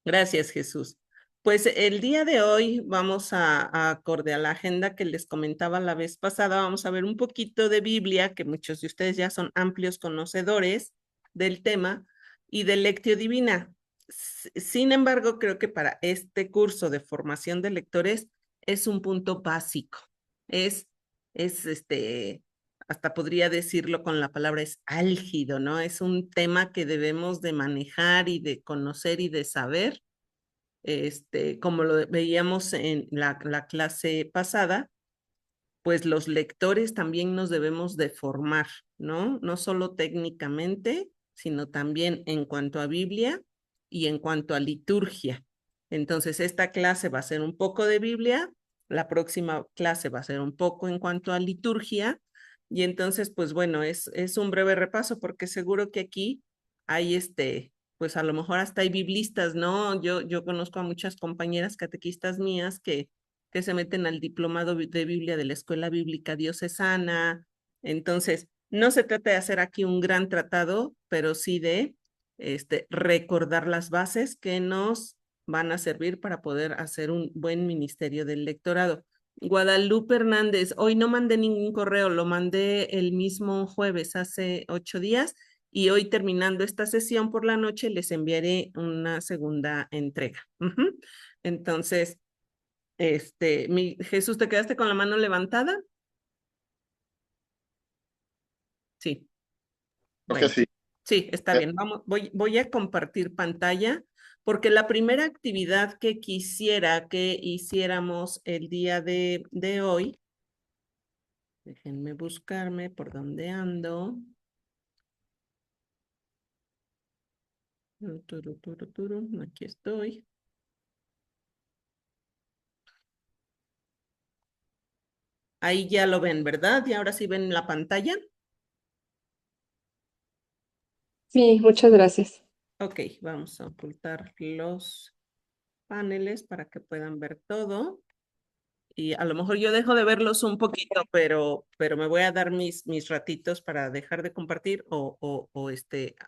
Gracias, Jesús. Pues el día de hoy vamos acorde a la agenda que les comentaba la vez pasada, vamos a ver un poquito de Biblia, que muchos de ustedes ya son amplios conocedores del tema, y de Lectio Divina. Sin embargo, creo que para este curso de formación de lectores es un punto básico. Es, es hasta podría decirlo con la palabra, es álgido, ¿no? Es un tema que debemos de manejar y de conocer y de saber, como lo veíamos en la clase pasada, pues los lectores también nos debemos de formar, ¿no? No solo técnicamente, sino también en cuanto a Biblia y en cuanto a liturgia. Entonces, esta clase va a ser un poco de Biblia, la próxima clase va a ser un poco en cuanto a liturgia, y entonces, pues bueno, es un breve repaso porque seguro que aquí hay pues a lo mejor hasta hay biblistas, ¿no? Yo conozco a muchas compañeras catequistas mías que se meten al diplomado de Biblia de la Escuela Bíblica Diocesana. Entonces, no se trata de hacer aquí un gran tratado, pero sí de recordar las bases que nos van a servir para poder hacer un buen ministerio del lectorado. Guadalupe Hernández, hoy no mandé ningún correo, lo mandé el mismo jueves, hace 8 días, y hoy terminando esta sesión por la noche les enviaré una segunda entrega. Entonces, Jesús, ¿te quedaste con la mano levantada? Sí, Creo que bueno, sí. sí, está bien. Voy a compartir pantalla porque la primera actividad que quisiera que hiciéramos el día de hoy, déjenme buscarme por dónde ando. Aquí estoy. Ahí ya lo ven, ¿verdad? Y ahora sí ven la pantalla. Sí, muchas gracias. Ok, vamos a ocultar los paneles para que puedan ver todo. Y a lo mejor yo dejo de verlos un poquito, pero me voy a dar mis ratitos para dejar de compartir o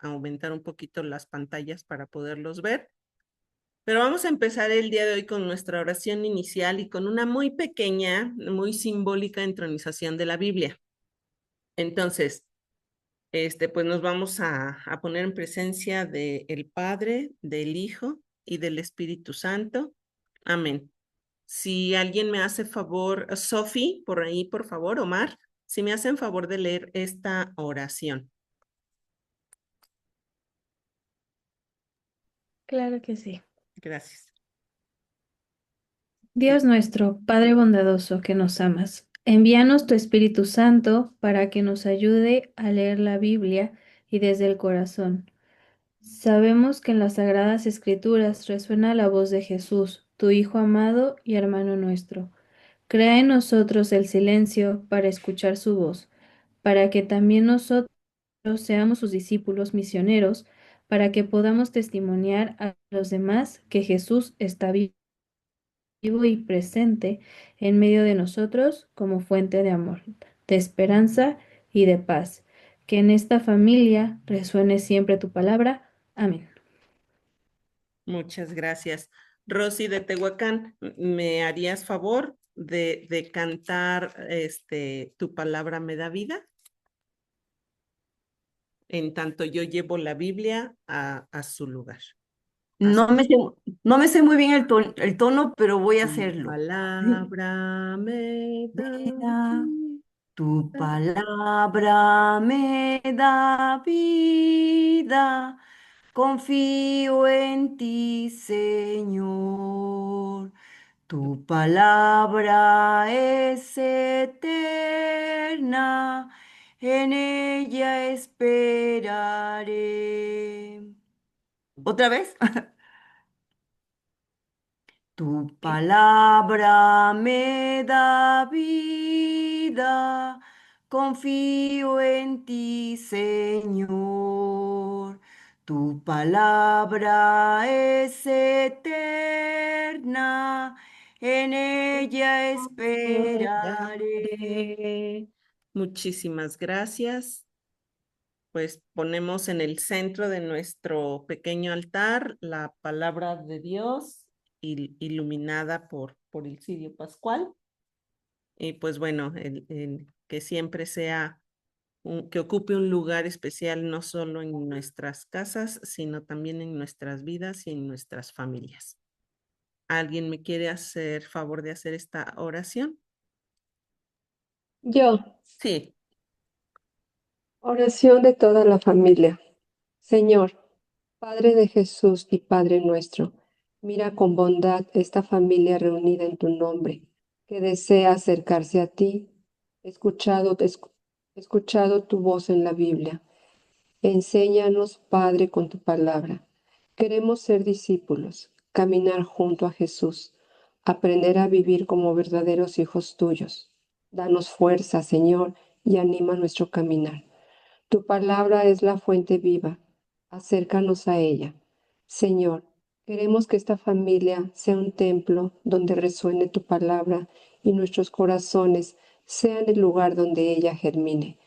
aumentar un poquito las pantallas para poderlos ver. Pero vamos a empezar el día de hoy con nuestra oración inicial y con una muy pequeña, muy simbólica entronización de la Biblia. Entonces, pues nos vamos a poner en presencia del Padre, del Hijo y del Espíritu Santo. Amén. Si alguien me hace favor, Sofi, por ahí, por favor, Omar, si me hacen favor de leer esta oración. Claro que sí. Gracias. Dios nuestro, Padre bondadoso que nos amas, envíanos tu Espíritu Santo para que nos ayude a leer la Biblia y desde el corazón. Sabemos que en las Sagradas Escrituras resuena la voz de Jesús, tu Hijo amado y hermano nuestro. Crea en nosotros el silencio para escuchar su voz, para que también nosotros seamos sus discípulos misioneros, para que podamos testimoniar a los demás que Jesús está vivo y presente en medio de nosotros como fuente de amor, de esperanza y de paz. Que en esta familia resuene siempre tu palabra. Amén. Muchas gracias. Rosy de Tehuacán, ¿me harías favor de cantar Tu palabra me da vida? En tanto yo llevo la Biblia a su lugar. No me sé, no me sé muy bien el tono, pero voy a Tu hacerlo. palabra me da Vida, tu vida. palabra me da vida. Confío en ti, Señor. Tu palabra es eterna, en ella esperaré. ¿Otra vez? Tu ¿Sí? palabra me da vida, confío en ti, Señor. Tu palabra es eterna, en ella esperaré. Muchísimas gracias. pues ponemos en el centro de nuestro pequeño altar la palabra de Dios iluminada por el cirio pascual. Y pues bueno, que siempre sea, que ocupe un lugar especial no solo en nuestras casas, sino también en nuestras vidas y en nuestras familias. ¿Alguien me quiere hacer favor de hacer esta oración? Yo, Sí. oración de toda la familia. Señor, Padre de Jesús y Padre nuestro, mira con bondad esta familia reunida en tu nombre, que desea acercarse a ti, escuchado tu voz en la Biblia. Enséñanos, Padre, con tu palabra. Queremos ser discípulos, caminar junto a Jesús, aprender a vivir como verdaderos hijos tuyos. Danos fuerza, Señor, y anima nuestro caminar. Tu palabra es la fuente viva. Acércanos a ella. Señor, queremos que esta familia sea un templo donde resuene tu palabra y nuestros corazones sean el lugar donde ella germine,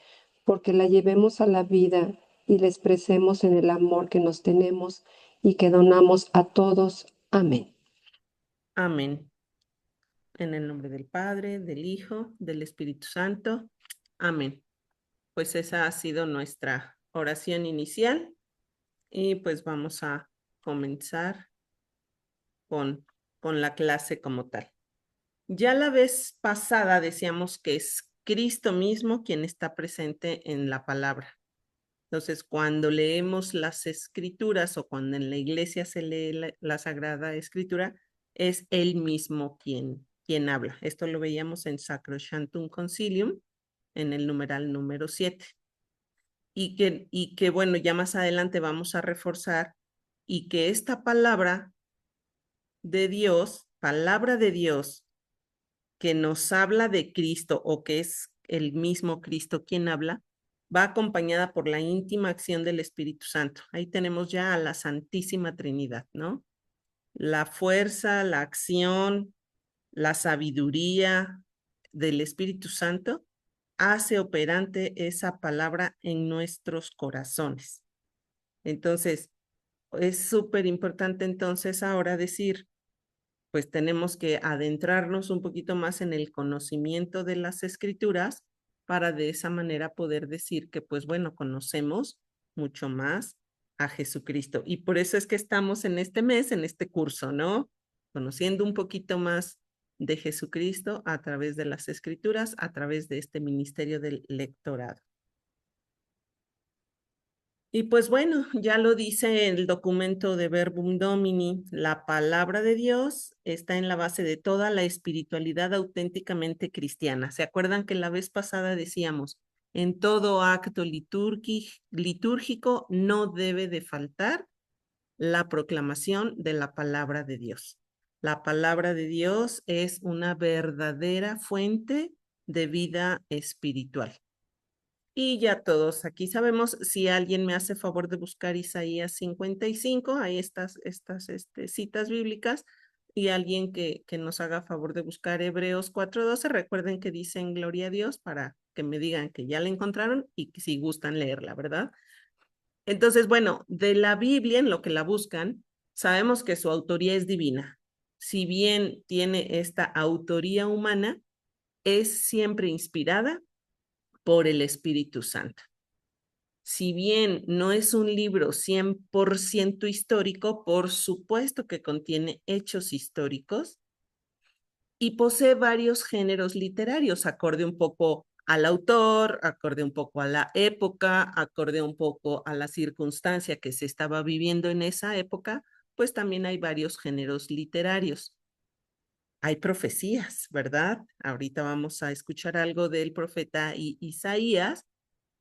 porque la llevemos a la vida y la expresemos en el amor que nos tenemos y que donamos a todos. Amén. Amén. En el nombre del Padre, del Hijo, del Espíritu Santo. Amén. Pues esa ha sido nuestra oración inicial y pues vamos a comenzar con, con la clase como tal. Ya la vez pasada decíamos que es Cristo mismo quien está presente en la palabra. Entonces, cuando leemos las escrituras o cuando en la iglesia se lee la Sagrada Escritura, es Él mismo quien habla. Esto lo veíamos en Sacrosanctum Concilium, en el numeral número 7. Y que, bueno, ya más adelante vamos a reforzar y que esta palabra de Dios, que nos habla de Cristo o que es el mismo Cristo quien habla, va acompañada por la íntima acción del Espíritu Santo. Ahí tenemos ya a la Santísima Trinidad, ¿no? La fuerza, la acción, la sabiduría del Espíritu Santo hace operante esa palabra en nuestros corazones. Entonces, es súper importante entonces ahora decir, pues tenemos que adentrarnos un poquito más en el conocimiento de las escrituras para de esa manera poder decir que, pues bueno, conocemos mucho más a Jesucristo. Y por eso es que estamos en este mes, en este curso, ¿no? Conociendo un poquito más de Jesucristo a través de las escrituras, a través de este ministerio del lectorado. Y pues bueno, ya lo dice el documento de Verbum Domini, la palabra de Dios está en la base de toda la espiritualidad auténticamente cristiana. ¿Se acuerdan que la vez pasada decíamos, en todo acto litúrgico no debe de faltar la proclamación de la palabra de Dios? La palabra de Dios es una verdadera fuente de vida espiritual. Y ya todos aquí sabemos, si alguien me hace favor de buscar Isaías 55, hay estas citas bíblicas, y alguien que nos haga favor de buscar Hebreos 4:12, recuerden que dicen gloria a Dios para que me digan que ya la encontraron y que si gustan leerla, ¿verdad? Entonces, bueno, de la Biblia, en lo que la buscan, sabemos que su autoría es divina. Si bien tiene esta autoría humana, es siempre inspirada por el Espíritu Santo. Si bien no es un libro 100% histórico, por supuesto que contiene hechos históricos y posee varios géneros literarios, acorde un poco al autor, acorde un poco a la época, acorde un poco a la circunstancia que se estaba viviendo en esa época, pues también hay varios géneros literarios. Hay profecías, ¿verdad? Ahorita vamos a escuchar algo del profeta Isaías.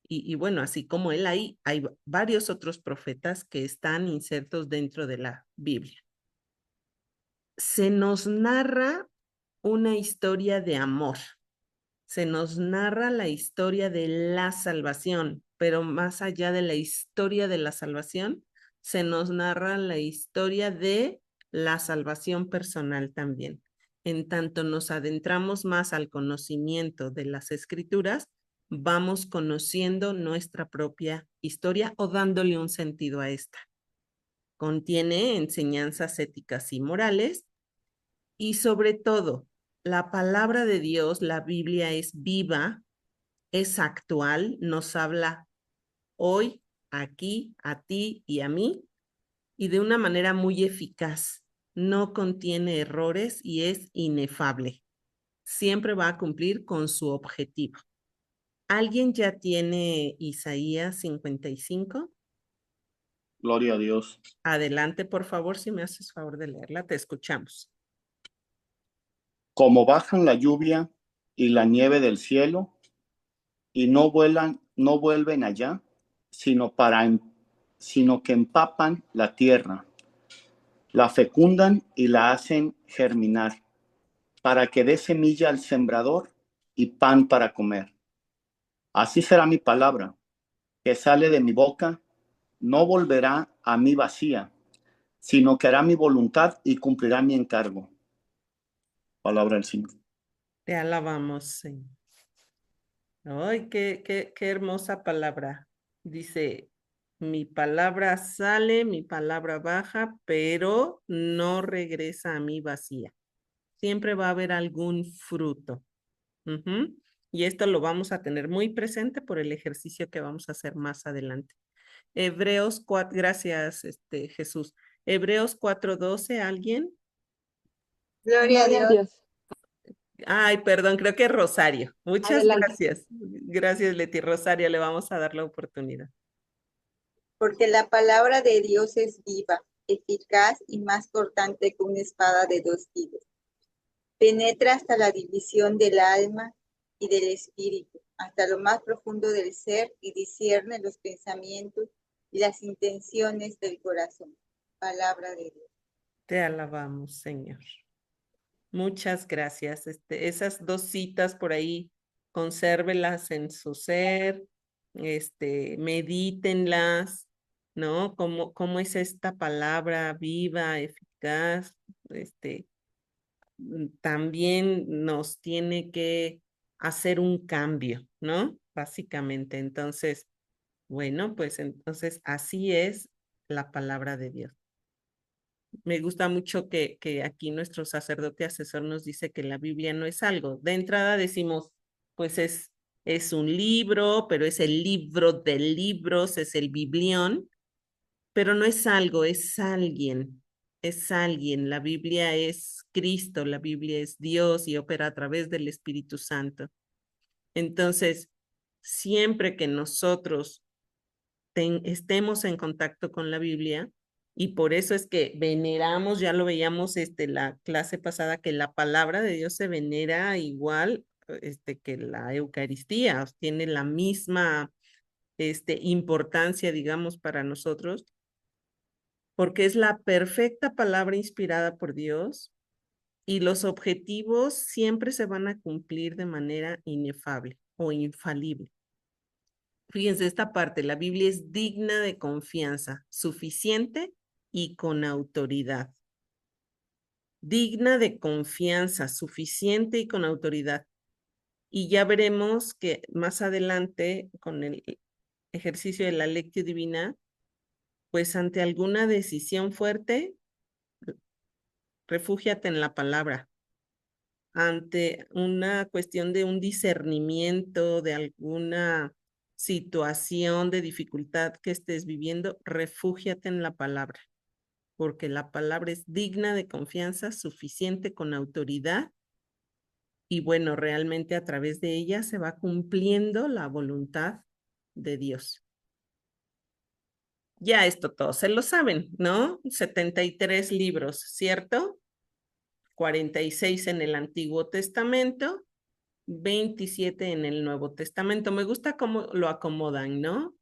Y bueno, así como él, hay varios otros profetas que están insertos dentro de la Biblia. Se nos narra una historia de amor, se nos narra la historia de la salvación, pero más allá de la historia de la salvación, se nos narra la historia de la salvación personal también. En tanto nos adentramos más al conocimiento de las escrituras, vamos conociendo nuestra propia historia o dándole un sentido a esta. Contiene enseñanzas éticas y morales y sobre todo, la palabra de Dios, la Biblia es viva, es actual, nos habla hoy, aquí, a ti y a mí, y de una manera muy eficaz. No contiene errores y es inefable. Siempre va a cumplir con su objetivo. ¿Alguien ya tiene Isaías 55? Gloria a Dios. Adelante, por favor, si me haces favor de leerla, te escuchamos. Como bajan la lluvia y la nieve del cielo y no vuelven allá, sino que empapan la tierra, la fecundan y la hacen germinar, para que dé semilla al sembrador y pan para comer. Así será mi palabra, que sale de mi boca, no volverá a mí vacía, sino que hará mi voluntad y cumplirá mi encargo. Palabra del Señor. Te alabamos, Señor. Ay, qué hermosa palabra. Dice, mi palabra sale, mi palabra baja, pero no regresa a mí vacía. Siempre va a haber algún fruto. Ujú. Y esto lo vamos a tener muy presente por el ejercicio que vamos a hacer más adelante. Hebreos 4, gracias, Jesús. Hebreos 4:12, ¿alguien? Gloria a Dios. Ay, perdón, creo que es Rosario. Muchas Adelante. gracias. Gracias, Leti. Rosario, le vamos a dar la oportunidad. Porque la palabra de Dios es viva, eficaz y más cortante que una espada de 2 filos. Penetra hasta la división del alma y del espíritu, hasta lo más profundo del ser y discierne los pensamientos y las intenciones del corazón. Palabra de Dios. Te alabamos, Señor. Muchas gracias. Esas 2 citas por ahí, consérvelas en su ser, medítenlas, ¿no? ¿Cómo es esta palabra viva, eficaz? También nos tiene que hacer un cambio, ¿no? Básicamente. Entonces, bueno, pues entonces así es la palabra de Dios. Me gusta mucho que aquí nuestro sacerdote asesor nos dice que la Biblia no es algo. De entrada decimos, pues es un libro, pero es el libro de libros, es el biblión, pero no es algo, es alguien, es alguien. La Biblia es Cristo, la Biblia es Dios y opera a través del Espíritu Santo. Entonces, siempre que nosotros estemos en contacto con la Biblia, y por eso es que veneramos, ya lo veíamos la clase pasada, que la palabra de Dios se venera igual que la Eucaristía, tiene la misma importancia, digamos, para nosotros, porque es la perfecta palabra inspirada por Dios y los objetivos siempre se van a cumplir de manera inefable o infalible. Fíjense esta parte, la Biblia es digna de confianza, suficiente y con autoridad. Digna de confianza, suficiente y con autoridad. Y ya veremos que más adelante, con el ejercicio de la Lectio Divina, pues ante alguna decisión fuerte, refúgiate en la palabra. Ante una cuestión de un discernimiento, de alguna situación de dificultad que estés viviendo, refúgiate en la palabra, porque la palabra es digna de confianza, suficiente con autoridad, y bueno, realmente a través de ella se va cumpliendo la voluntad de Dios. Ya esto todos se lo saben, ¿no? 73 libros, ¿cierto? 46 en el Antiguo Testamento, 27 en el Nuevo Testamento. Me gusta cómo lo acomodan, ¿no?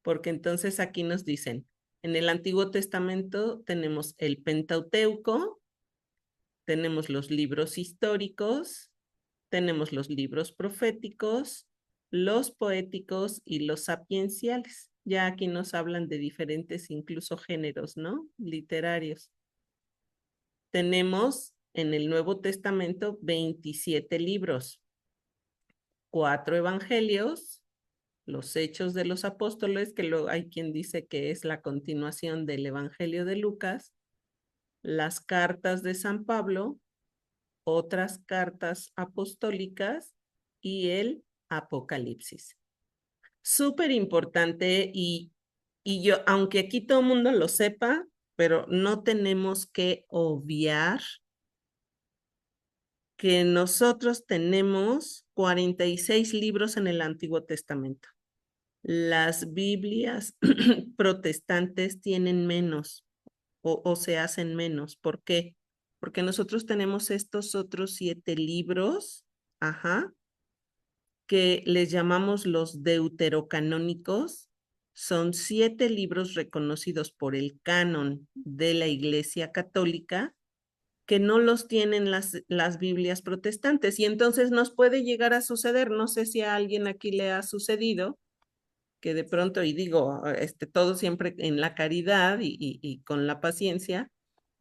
Porque entonces aquí nos dicen, en el Antiguo Testamento tenemos el Pentateuco, tenemos los libros históricos, tenemos los libros proféticos, los poéticos y los sapienciales. Ya aquí nos hablan de diferentes incluso géneros, ¿no? Literarios. Tenemos en el Nuevo Testamento 27 libros. 4 evangelios, los Hechos de los Apóstoles, que hay quien dice que es la continuación del Evangelio de Lucas, las cartas de San Pablo, otras cartas apostólicas y el Apocalipsis. Súper importante y yo, aunque aquí todo el mundo lo sepa, pero no tenemos que obviar que nosotros tenemos 46 libros en el Antiguo Testamento. Las Biblias protestantes tienen menos o se hacen menos. ¿Por qué? Porque nosotros tenemos estos otros 7 libros, que les llamamos los deuterocanónicos. Son 7 libros reconocidos por el canon de la Iglesia Católica que no los tienen las Biblias protestantes. Y entonces nos puede llegar a suceder, no sé si a alguien aquí le ha sucedido, que de pronto, y digo, todo siempre en la caridad y con la paciencia,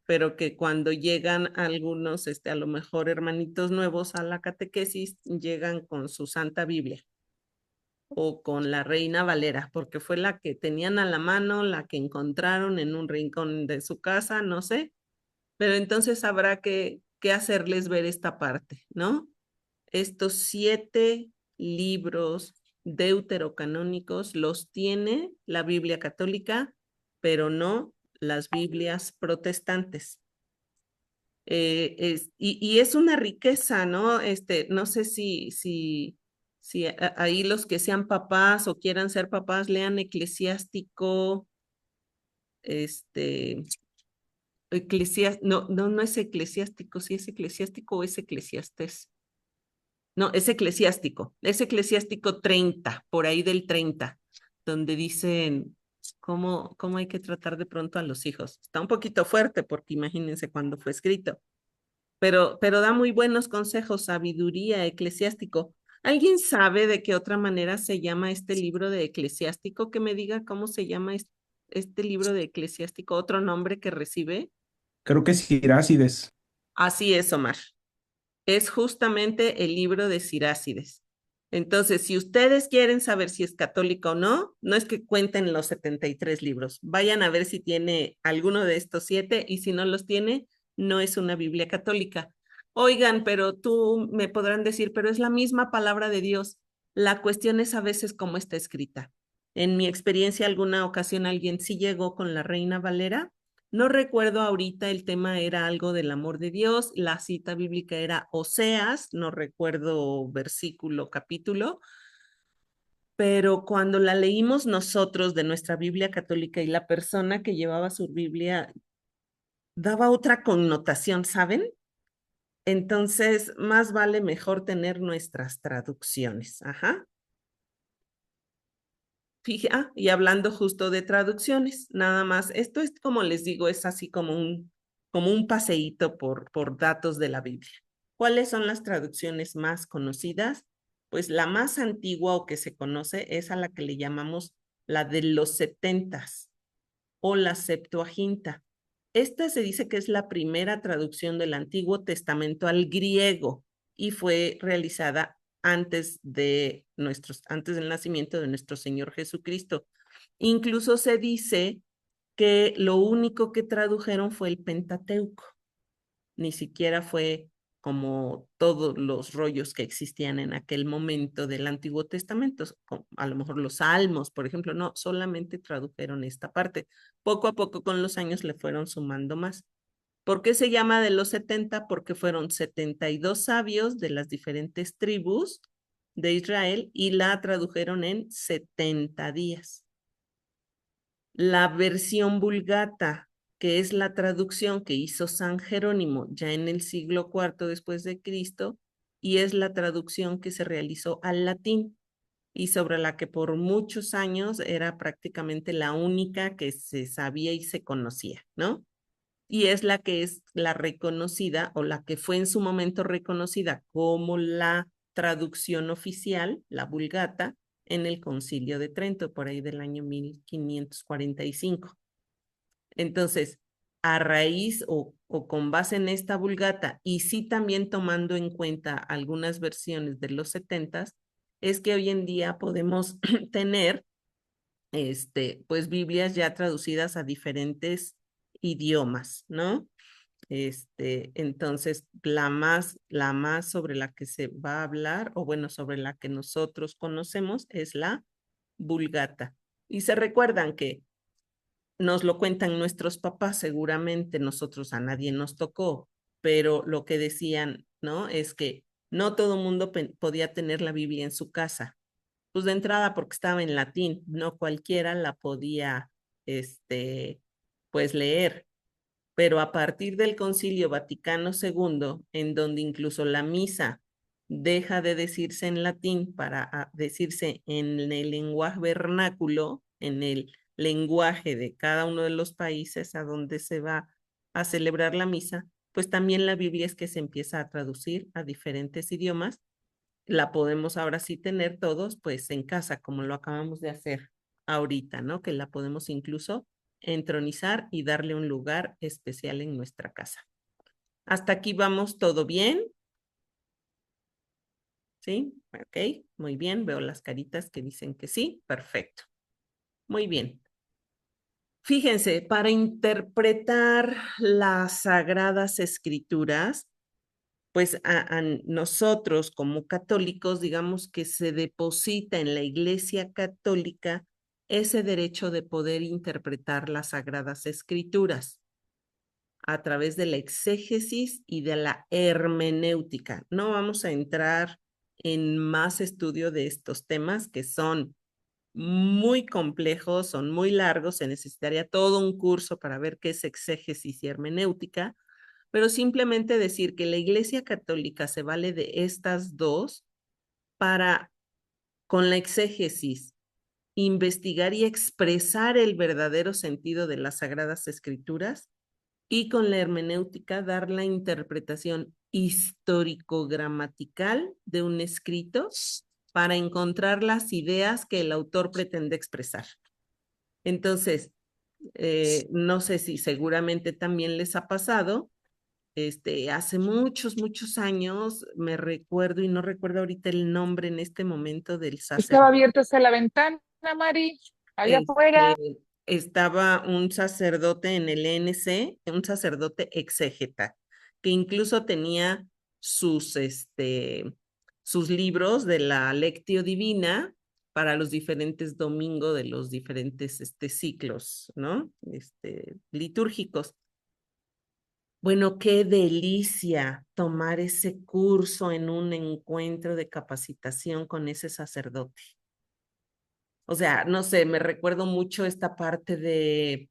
pero que cuando llegan algunos, a lo mejor hermanitos nuevos a la catequesis, llegan con su Santa Biblia o con la Reina Valera, porque fue la que tenían a la mano, la que encontraron en un rincón de su casa, no sé, pero entonces habrá que hacerles ver esta parte, ¿no? Estos 7 libros deuterocanónicos los tiene la Biblia católica, pero no las Biblias protestantes. Y es una riqueza, ¿no? No sé si ahí los que sean papás o quieran ser papás lean Eclesiástico, no es eclesiástico, si es eclesiástico o es eclesiastés. No, es eclesiástico 30, por ahí del 30, donde dicen cómo hay que tratar de pronto a los hijos. Está un poquito fuerte porque imagínense cuándo fue escrito, pero da muy buenos consejos, sabiduría eclesiástico. ¿Alguien sabe de qué otra manera se llama este libro de eclesiástico? Que me diga cómo se llama este libro de eclesiástico, otro nombre que recibe. Creo que es Sirácides. Así es, Omar. Es justamente el libro de Sirácides. Entonces, si ustedes quieren saber si es católica o no, no es que cuenten los 73 libros. Vayan a ver si tiene alguno de estos 7 y si no los tiene, no es una Biblia católica. Oigan, pero tú me podrán decir, pero es la misma palabra de Dios. La cuestión es a veces cómo está escrita. En mi experiencia, alguna ocasión alguien sí llegó con la Reina Valera. No recuerdo ahorita, el tema era algo del amor de Dios, la cita bíblica era Oseas, no recuerdo versículo, capítulo, pero cuando la leímos nosotros de nuestra Biblia católica y la persona que llevaba su Biblia daba otra connotación, ¿saben? Entonces, más vale mejor tener nuestras traducciones. Y hablando justo de traducciones, nada más, esto es como les digo, es así como un paseíto por datos de la Biblia. ¿Cuáles son las traducciones más conocidas? Pues la más antigua o que se conoce es a la que le llamamos la de los 70s o la Septuaginta. Esta se dice que es la primera traducción del Antiguo Testamento al griego y fue realizada antes del nacimiento de nuestro Señor Jesucristo. Incluso se dice que lo único que tradujeron fue el Pentateuco, ni siquiera fue como todos los rollos que existían en aquel momento del Antiguo Testamento, a lo mejor los Salmos, por ejemplo, no, solamente tradujeron esta parte. Poco a poco con los años le fueron sumando más. ¿Por qué se llama de los 70? Porque fueron 72 sabios de las diferentes tribus de Israel y la tradujeron en 70 días. La versión Vulgata, que es la traducción que hizo San Jerónimo ya en el siglo IV después de Cristo, y es la traducción que se realizó al latín y sobre la que por muchos años era prácticamente la única que se sabía y se conocía, ¿no? Y es la que es la reconocida o la que fue en su momento reconocida como la traducción oficial, la Vulgata, en el Concilio de Trento, por ahí del año 1545. Entonces, a raíz o con base en esta Vulgata, y sí también tomando en cuenta algunas versiones de los 70s, es que hoy en día podemos tener pues Biblias ya traducidas a diferentes idiomas, ¿no? Entonces, la más sobre la que se va a hablar, o bueno, sobre la que nosotros conocemos, es la Vulgata. Y se recuerdan que nos lo cuentan nuestros papás, seguramente nosotros a nadie nos tocó, pero lo que decían, ¿no? Es que no todo el mundo podía tener la Biblia en su casa. Pues de entrada porque estaba en latín, no cualquiera la podía, pues leer. Pero a partir del Concilio Vaticano II, en donde incluso la misa deja de decirse en latín para decirse en el lenguaje vernáculo, en el lenguaje de cada uno de los países a donde se va a celebrar la misa, pues también la Biblia es que se empieza a traducir a diferentes idiomas. La podemos ahora sí tener todos pues en casa, como lo acabamos de hacer ahorita, ¿no? Que la podemos incluso entronizar y darle un lugar especial en nuestra casa. Hasta aquí vamos, ¿todo bien? ¿Sí? Ok, muy bien. Veo las caritas que dicen que sí. Perfecto. Muy bien. Fíjense, para interpretar las Sagradas Escrituras, pues a nosotros como católicos, digamos que se deposita en la Iglesia Católica ese derecho de poder interpretar las Sagradas Escrituras a través de la exégesis y de la hermenéutica. No vamos a entrar en más estudio de estos temas que son muy complejos, son muy largos, se necesitaría todo un curso para ver qué es exégesis y hermenéutica, pero simplemente decir que la Iglesia Católica se vale de estas dos para, con la exégesis, investigar y expresar el verdadero sentido de las Sagradas Escrituras, y con la hermenéutica dar la interpretación histórico-gramatical de un escrito para encontrar las ideas que el autor pretende expresar. Entonces, no sé si seguramente también les ha pasado, hace muchos años, me recuerdo, y no recuerdo ahorita el nombre en este momento del Estaba sacerdote. abierta hacia la ventana, Mari, allá afuera. Estaba un sacerdote en el ENC, un sacerdote exégeta, que incluso tenía sus libros de la Lectio Divina para los diferentes domingos de los diferentes ciclos, ¿no? Litúrgicos. Bueno, qué delicia tomar ese curso en un encuentro de capacitación con ese sacerdote. O sea, no sé, me recuerdo mucho esta parte de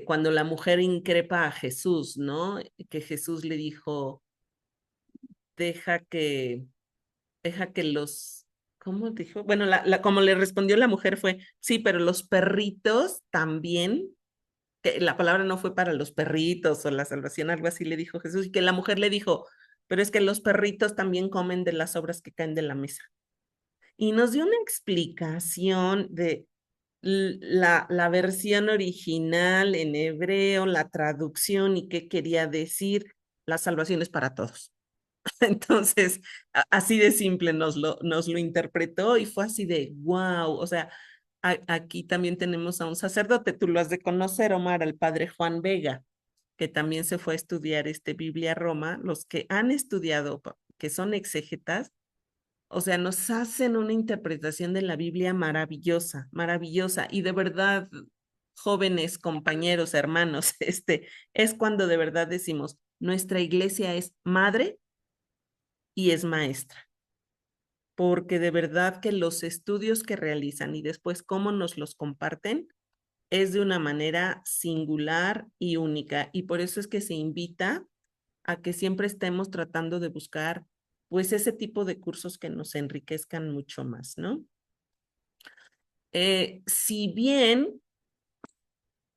cuando la mujer increpa a Jesús, ¿no? Que Jesús le dijo, deja que los, ¿cómo dijo? Bueno, como le respondió la mujer fue, sí, pero los perritos también, que la palabra no fue para los perritos o la salvación, algo así le dijo Jesús, y que la mujer le dijo, pero es que los perritos también comen de las sobras que caen de la mesa. Y nos dio una explicación de la versión original en hebreo, la traducción y qué quería decir, la salvación es para todos. Entonces, así de simple nos lo interpretó y fue así de wow, o sea, aquí también tenemos a un sacerdote, tú lo has de conocer, Omar, al padre Juan Vega, que también se fue a estudiar Biblia a Roma. Los que han estudiado, que son exégetas, o sea, nos hacen una interpretación de la Biblia maravillosa, maravillosa. Y de verdad, jóvenes, compañeros, hermanos, es cuando de verdad decimos, nuestra iglesia es madre y es maestra. Porque de verdad que los estudios que realizan y después cómo nos los comparten es de una manera singular y única. Y por eso es que se invita a que siempre estemos tratando de buscar pues ese tipo de cursos que nos enriquezcan mucho más, ¿no? Si bien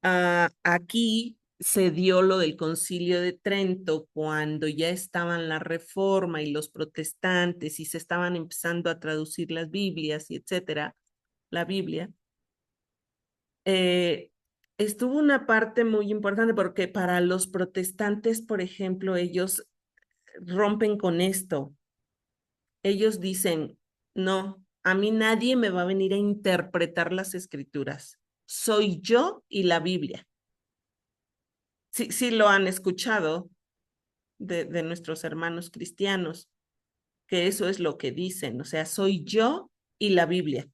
aquí se dio lo del Concilio de Trento cuando ya estaban la Reforma y los protestantes y se estaban empezando a traducir las Biblias y etcétera, la Biblia, estuvo una parte muy importante porque para los protestantes, por ejemplo, ellos rompen con esto. Ellos dicen, No, a mí nadie me va a venir a interpretar las escrituras. Soy yo y la Biblia. Sí, sí lo han escuchado de nuestros hermanos cristianos, que eso es lo que dicen, o sea, soy yo y la Biblia.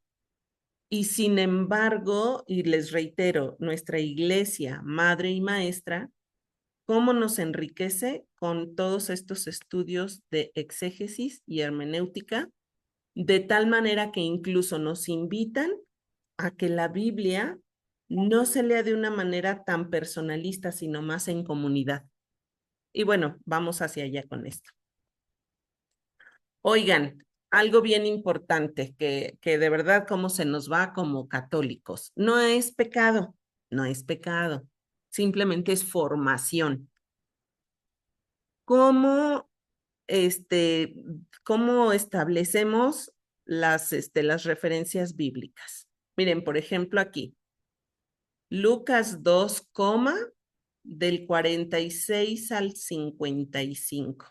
Y sin embargo, y les reitero, nuestra iglesia, madre y maestra, ¿cómo nos enriquece con todos estos estudios de exégesis y hermenéutica? De tal manera que incluso nos invitan a que la Biblia no se lea de una manera tan personalista, sino más en comunidad. Y bueno, vamos hacia allá con esto. Oigan, algo bien importante que de verdad cómo se nos va como católicos. No es pecado, no es pecado, simplemente es formación. ¿Cómo, cómo establecemos las referencias bíblicas? Miren, por ejemplo, aquí, Lucas 2, del 46 al 55.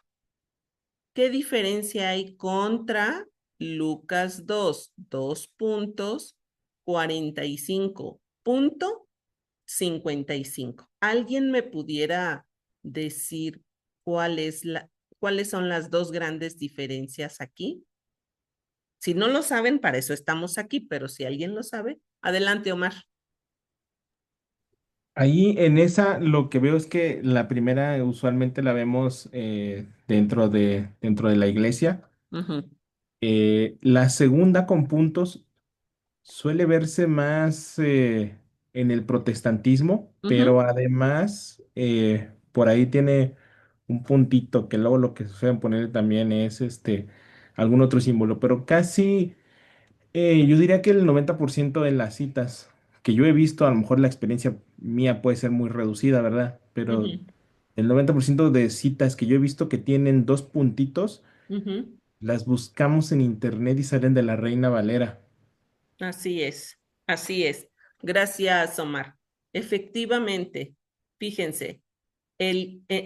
¿Qué diferencia hay contra Lucas 2, 45.55? ¿Alguien me pudiera decir cuáles son las dos grandes diferencias aquí? Si no lo saben, para eso estamos aquí, pero si alguien lo sabe, adelante, Omar. Ahí en esa lo que veo es que la primera usualmente la vemos dentro de la iglesia. Ujú, La segunda con puntos suele verse más en el protestantismo, pero ujú, además por ahí tiene un puntito que luego lo que suelen poner también es algún otro símbolo, pero casi yo diría que el 90% de las citas que yo he visto, a lo mejor la experiencia mía puede ser muy reducida, ¿verdad? Pero ujú, el 90% de citas que yo he visto que tienen dos puntitos, ujú. las buscamos en internet y salen de la Reina Valera. Así es, así es. Gracias, Omar. Efectivamente, fíjense,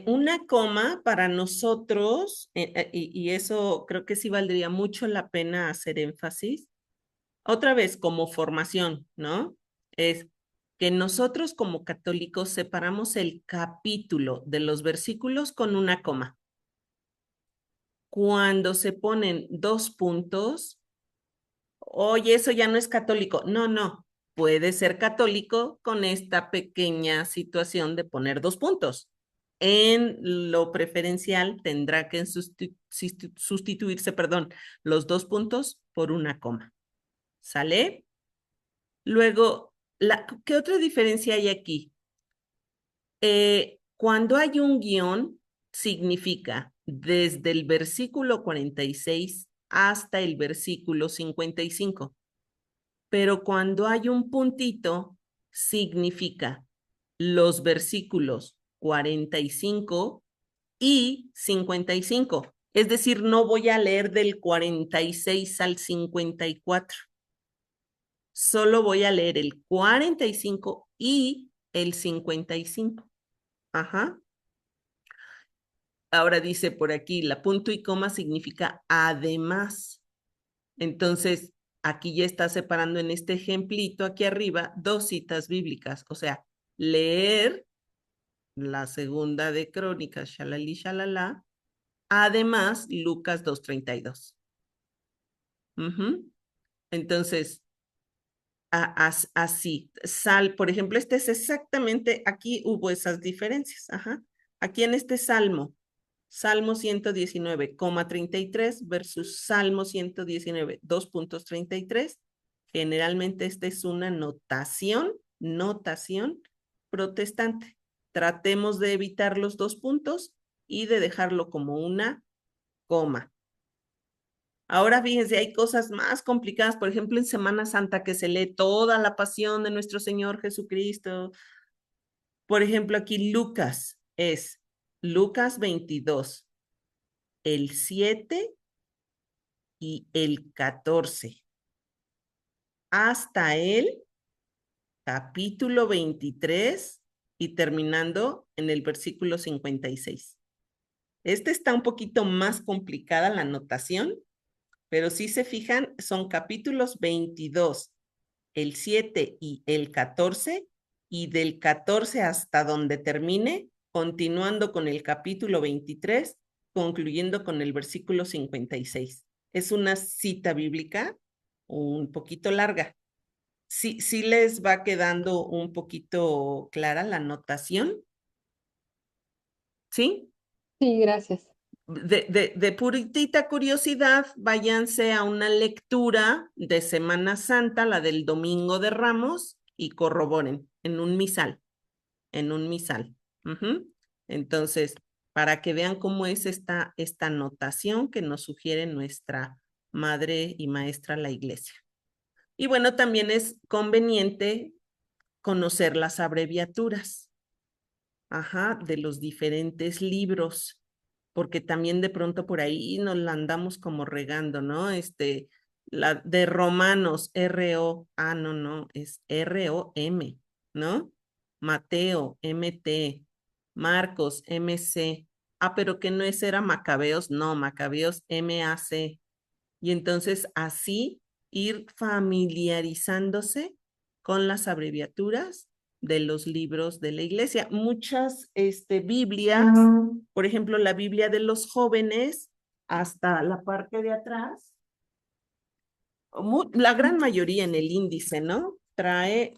una coma para nosotros, y eso creo que sí valdría mucho la pena hacer énfasis, otra vez como formación, ¿no? Es que nosotros como católicos separamos el capítulo de los versículos con una coma. Cuando se ponen dos puntos, oye, eso ya no es católico. No, no, puede ser católico con esta pequeña situación de poner dos puntos. En lo preferencial tendrá que sustituirse, perdón, los dos puntos por una coma. ¿Sale? Luego, ¿qué otra diferencia hay aquí? Cuando hay un guión, significa desde el versículo 46 hasta el versículo 55. Pero cuando hay un puntito, significa los versículos 45 y 55. Es decir, no voy a leer del 46 al 54. Solo voy a leer el 45 y el 55. Ajá. Ahora dice por aquí, la punto y coma significa además. Entonces, aquí ya está separando en este ejemplito aquí arriba dos citas bíblicas, o sea, leer la segunda de Crónicas, shalali, shalala, además Lucas 2:32. Entonces, así, por ejemplo, este es exactamente, aquí hubo esas diferencias, ajá. Aquí en este Salmo 119,33 versus Salmo 119, 2.33. Generalmente esta es una notación protestante. Tratemos de evitar los dos puntos y de dejarlo como una coma. Ahora fíjense, hay cosas más complicadas, por ejemplo, en Semana Santa que se lee toda la pasión de nuestro Señor Jesucristo. Por ejemplo, aquí Lucas es Lucas 22, el 7 y el 14, hasta el capítulo 23 y terminando en el versículo 56. Está un poquito más complicada la anotación, pero si se fijan, son capítulos 22, el 7 y el 14, y del 14 hasta donde termine, continuando con el capítulo 23, concluyendo con el versículo 56. Es una cita bíblica un poquito larga. Sí les va quedando un poquito clara la notación, ¿sí? Sí, gracias. De puritita curiosidad, váyanse a una lectura de Semana Santa, la del Domingo de Ramos, y corroboren en un misal, en un misal. Entonces, para que vean cómo es esta notación que nos sugiere nuestra madre y maestra la iglesia. Y bueno, también es conveniente conocer las abreviaturas, de los diferentes libros, porque también de pronto por ahí nos la andamos como regando, ¿no? La de Romanos, R-O, no, es R-O-M, ¿no? Mateo, M-T, Marcos, M-C, pero que no era Macabeos, no, Macabeos, M-A-C. Y entonces así ir familiarizándose con las abreviaturas de los libros de la iglesia. Muchas Biblias, por ejemplo, la Biblia de los jóvenes, hasta la parte de atrás, la gran mayoría en el índice, ¿no? Trae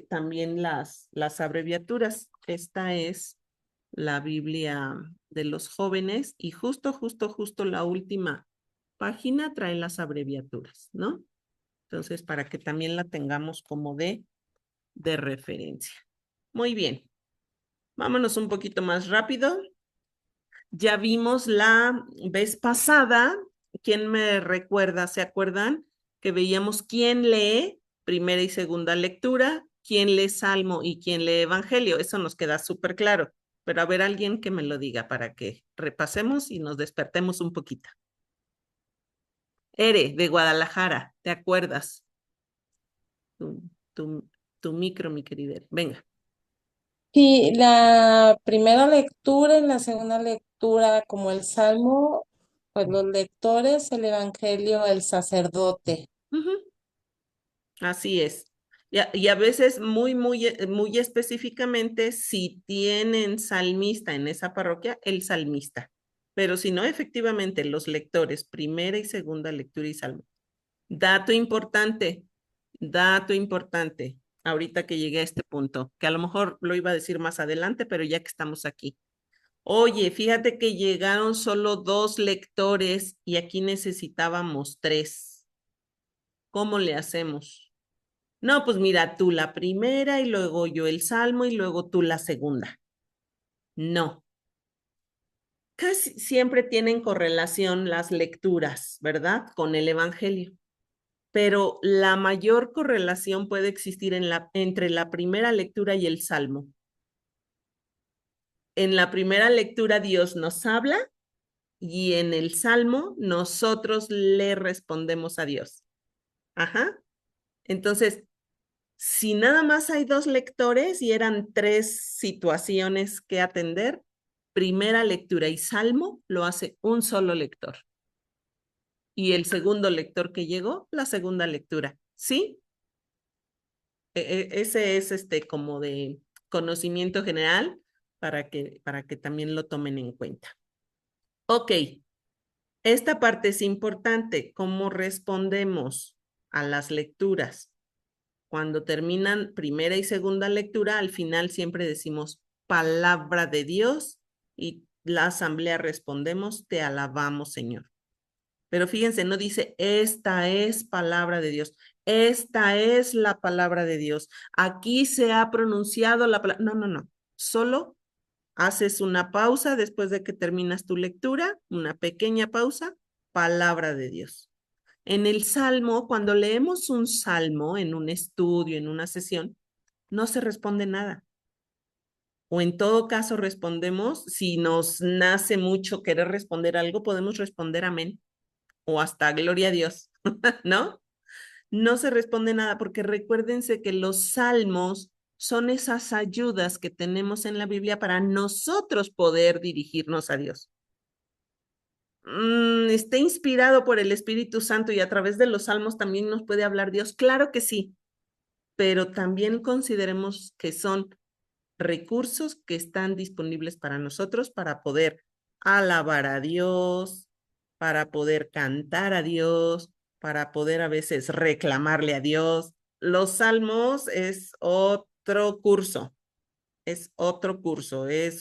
también las abreviaturas. Esta es la Biblia de los jóvenes y justo la última página trae las abreviaturas, ¿no? Entonces, para que también la tengamos como de referencia. Muy bien. Vámonos un poquito más rápido. Ya vimos la vez pasada, ¿quién me recuerda? ¿Se acuerdan? Que veíamos quién lee primera y segunda lectura, quién lee Salmo y quién lee Evangelio. Eso nos queda súper claro. Pero a ver, alguien que me lo diga para que repasemos y nos despertemos un poquito. Ere, de Guadalajara, ¿te acuerdas? Tu micro, mi querida Ere. Venga. Sí, la primera lectura y la segunda lectura, como el Salmo, pues los lectores, el Evangelio, el sacerdote. Así es. Y a veces muy específicamente, si tienen salmista en esa parroquia, el salmista. Pero si no, efectivamente, los lectores, primera y segunda lectura y salmo. Dato importante, ahorita que llegué a este punto, que a lo mejor lo iba a decir más adelante, pero ya que estamos aquí. Oye, fíjate que llegaron solo 2 lectores y aquí necesitábamos 3. ¿Cómo le hacemos? No, pues mira, tú la primera y luego yo el salmo y luego tú la segunda. No. Casi siempre tienen correlación las lecturas, ¿verdad? Con el Evangelio. Pero la mayor correlación puede existir entre la primera lectura y el salmo. En la primera lectura Dios nos habla y en el salmo nosotros le respondemos a Dios. Entonces, si nada más hay 2 lectores y eran 3 situaciones que atender, primera lectura y salmo lo hace un solo lector. Y el segundo lector que llegó, la segunda lectura. ¿Sí? Ese es como de conocimiento general para que también lo tomen en cuenta. Ok, esta parte es importante, cómo respondemos a las lecturas. Cuando terminan primera y segunda lectura, al final siempre decimos palabra de Dios y la asamblea respondemos, te alabamos, Señor. Pero fíjense, no dice, esta es palabra de Dios, esta es la palabra de Dios, aquí se ha pronunciado la palabra. No, solo haces una pausa después de que terminas tu lectura, una pequeña pausa, palabra de Dios. En el Salmo, cuando leemos un Salmo en un estudio, en una sesión, no se responde nada. O en todo caso respondemos, si nos nace mucho querer responder algo, podemos responder amén o hasta gloria a Dios, ¿no? No se responde nada porque recuérdense que los salmos son esas ayudas que tenemos en la Biblia para nosotros poder dirigirnos a Dios. esté inspirado por el Espíritu Santo y a través de los salmos también nos puede hablar Dios. Claro que sí, pero también consideremos que son recursos que están disponibles para nosotros para poder alabar a Dios, para poder cantar a Dios, para poder a veces reclamarle a Dios. Los salmos es otro curso, es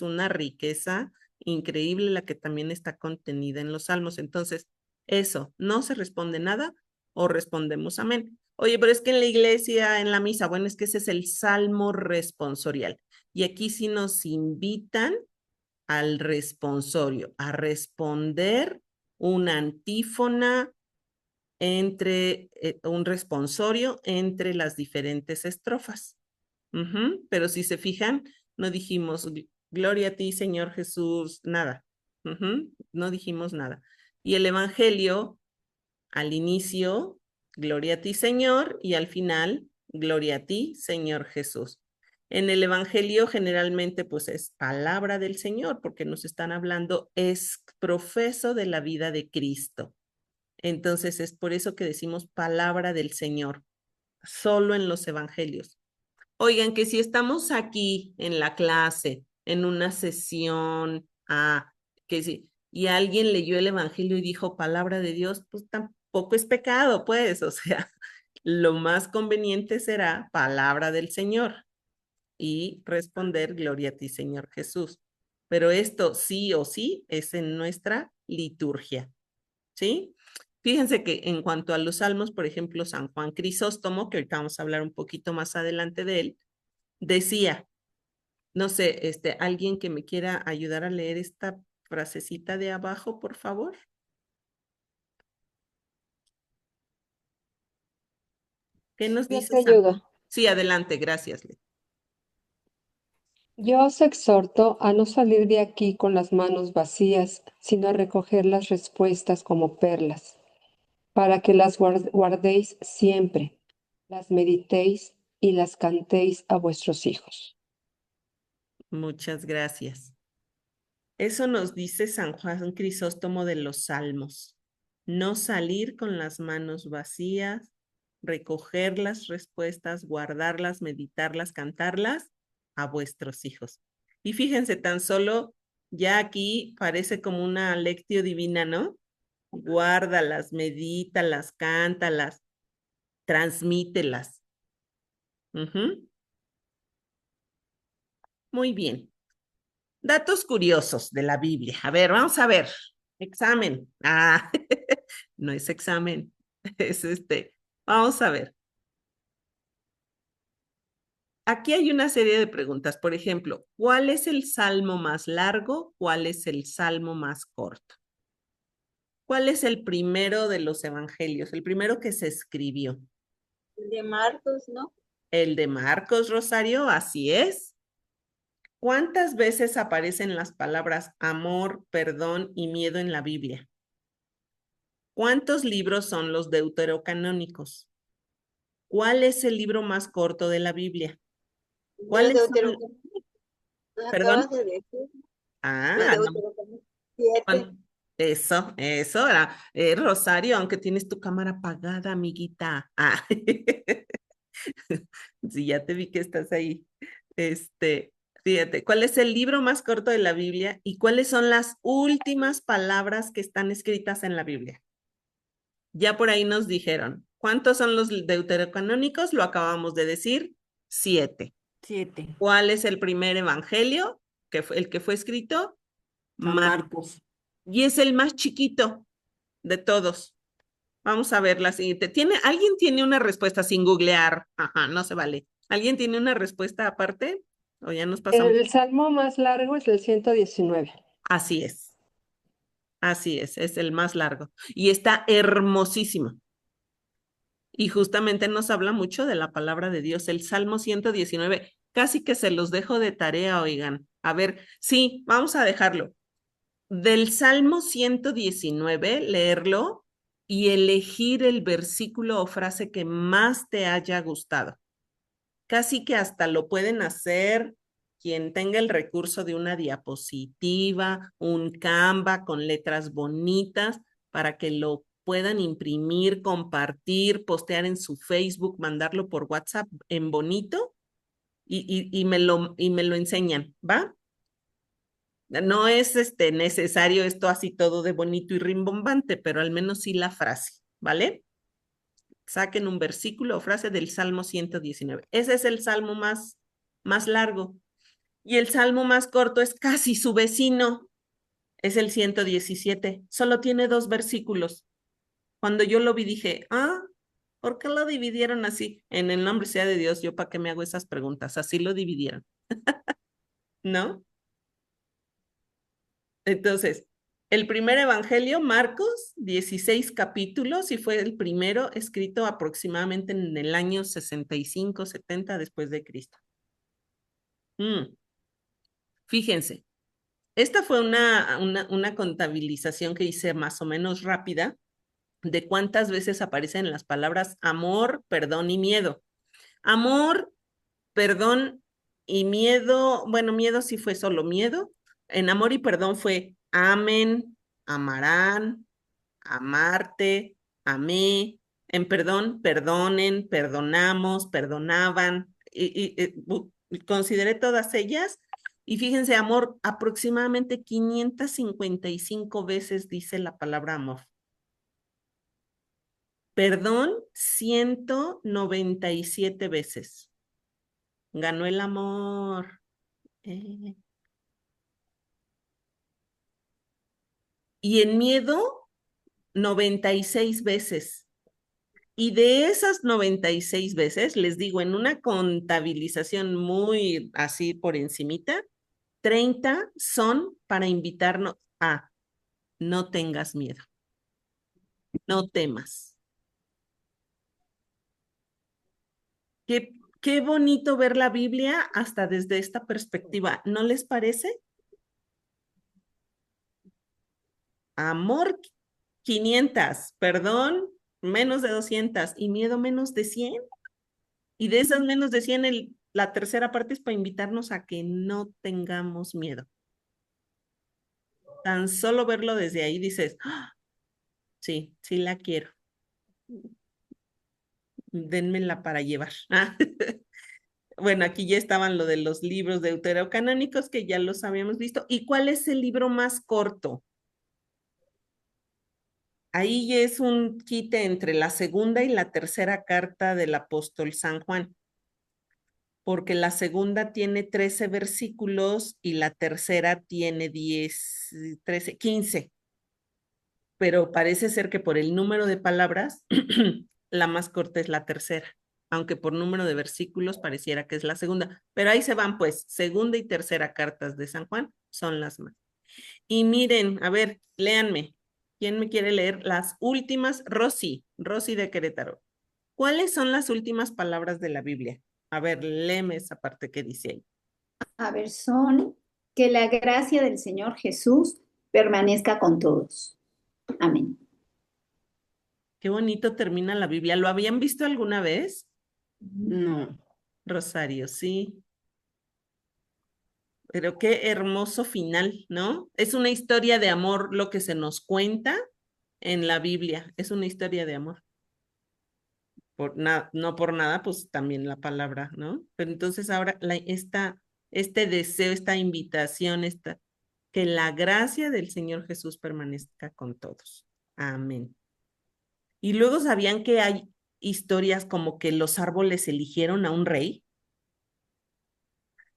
una riqueza increíble la que también está contenida en los salmos. Entonces, eso, no se responde nada o respondemos amén. Oye, pero es que en la iglesia, en la misa, bueno, es que ese es el salmo responsorial. Y aquí sí nos invitan al responsorio, a responder una antífona entre un responsorio entre las diferentes estrofas. Pero si se fijan, no dijimos gloria a ti, Señor Jesús, nada. No dijimos nada. Y el Evangelio, al inicio, gloria a ti, Señor, y al final, gloria a ti, Señor Jesús. En el Evangelio generalmente pues es palabra del Señor, porque nos están hablando, es profeso de la vida de Cristo. Entonces es por eso que decimos palabra del Señor, solo en los Evangelios. Oigan, que si estamos aquí en la clase, en una sesión, que si, y alguien leyó el Evangelio y dijo palabra de Dios, pues tampoco es pecado, pues, o sea, lo más conveniente será palabra del Señor y responder gloria a ti, Señor Jesús. Pero esto sí o sí es en nuestra liturgia, ¿sí? Fíjense que en cuanto a los salmos, por ejemplo, San Juan Crisóstomo, que ahorita vamos a hablar un poquito más adelante de él, decía, no sé, alguien que me quiera ayudar a leer esta frasecita de abajo, por favor. ¿Qué nos Yo dice te San? ayudo. Sí, adelante, gracias. Yo os exhorto a no salir de aquí con las manos vacías, sino a recoger las respuestas como perlas, para que las guardéis siempre, las meditéis y las cantéis a vuestros hijos. Muchas gracias. Eso nos dice San Juan Crisóstomo de los Salmos. No salir con las manos vacías, recoger las respuestas, guardarlas, meditarlas, cantarlas a vuestros hijos. Y fíjense, tan solo ya aquí parece como una lectio divina, ¿no? Guárdalas, medítalas, cántalas, transmítelas. Muy bien. Datos curiosos de la Biblia. A ver, vamos a ver. Examen. No es examen. Es Vamos a ver. Aquí hay una serie de preguntas. Por ejemplo, ¿cuál es el salmo más largo? ¿Cuál es el salmo más corto? ¿Cuál es el primero de los evangelios? El primero que se escribió. El de Marcos, ¿no? El de Marcos, Rosario, así es. ¿Cuántas veces aparecen las palabras amor, perdón y miedo en la Biblia? ¿Cuántos libros son los deuterocanónicos? ¿Cuál es el libro más corto de la Biblia? Los ¿Cuáles son? Deuterocanónicos, los acabas ¿Perdón? de decir. Los No. Deuterocanónicos 7. Eso era. Rosario, aunque tienes tu cámara apagada, amiguita. Sí, ya te vi que estás ahí. Fíjate, ¿cuál es el libro más corto de la Biblia y cuáles son las últimas palabras que están escritas en la Biblia? Ya por ahí nos dijeron. ¿Cuántos son los deuterocanónicos? Lo acabamos de decir, 7. 7. ¿Cuál es el primer evangelio? El que fue escrito, San Marcos. y es el más chiquito de todos. Vamos a ver la siguiente. ¿Alguien tiene una respuesta sin googlear? Ajá, no se vale. ¿Alguien tiene una respuesta aparte? ¿O ya nos pasamos? El salmo más largo es el 119. Así es el más largo. Y está hermosísimo. Y justamente nos habla mucho de la palabra de Dios. El Salmo 119, casi que se los dejo de tarea, oigan. A ver, sí, vamos a dejarlo. Del Salmo 119, leerlo y elegir el versículo o frase que más te haya gustado. Casi que hasta lo pueden hacer quien tenga el recurso de una diapositiva, un Canva con letras bonitas para que lo puedan imprimir, compartir, postear en su Facebook, mandarlo por WhatsApp en bonito y me lo enseñan, ¿va? No es necesario esto así todo de bonito y rimbombante, pero al menos sí la frase, ¿vale? Saquen un versículo o frase del Salmo 119. Ese es el salmo más largo. Y el salmo más corto es casi su vecino, es el 117. Solo tiene 2 versículos. Cuando yo lo vi dije, ¿por qué lo dividieron así? En el nombre sea de Dios, yo para qué me hago esas preguntas, así lo dividieron, ¿no? Entonces, el primer evangelio, Marcos, 16 capítulos, y fue el primero escrito aproximadamente en el año 65, 70 después de Cristo. Fíjense, esta fue una contabilización que hice más o menos rápida de cuántas veces aparecen las palabras amor, perdón y miedo. Amor, perdón y miedo, bueno, miedo sí fue solo miedo. En amor y perdón fue amen, amarán, amarte, amé. En perdón, perdonen, perdonamos, perdonaban. Consideré todas ellas. Y fíjense, amor, aproximadamente 555 veces dice la palabra amor. Perdón, 197 veces. Ganó el amor. Y en miedo, 96 veces. Y de esas 96 veces, les digo, en una contabilización muy así por encimita, 30 son para invitarnos a no tengas miedo, no temas. Qué bonito ver la Biblia hasta desde esta perspectiva, ¿no les parece? Amor 500, perdón menos de 200 y miedo menos de 100. Y de esas menos de 100, la tercera parte es para invitarnos a que no tengamos miedo. Tan solo verlo desde ahí dices, sí, sí la quiero. Denmela para llevar. Bueno, aquí ya estaban lo de los libros deuterocanónicos que ya los habíamos visto. ¿Y cuál es el libro más corto? Ahí es un quite entre la segunda y la tercera carta del apóstol San Juan, porque la segunda tiene 13 versículos y la tercera tiene 10, 13, 15. Pero parece ser que por el número de palabras, la más corta es la tercera, aunque por número de versículos pareciera que es la segunda. Pero ahí se van pues, segunda y tercera cartas de San Juan son las más. Y miren, a ver, léanme. ¿Quién me quiere leer las últimas? Rosy de Querétaro. ¿Cuáles son las últimas palabras de la Biblia? A ver, léeme esa parte que dice ahí. A ver, son que la gracia del Señor Jesús permanezca con todos. Amén. Qué bonito termina la Biblia. ¿Lo habían visto alguna vez? No. Rosario, sí. Pero qué hermoso final, ¿no? Es una historia de amor lo que se nos cuenta en la Biblia. Es una historia de amor. No por nada, pues también la palabra, ¿no? Pero entonces ahora este deseo, esta invitación, que la gracia del Señor Jesús permanezca con todos. Amén. Y luego sabían que hay historias como que los árboles eligieron a un rey,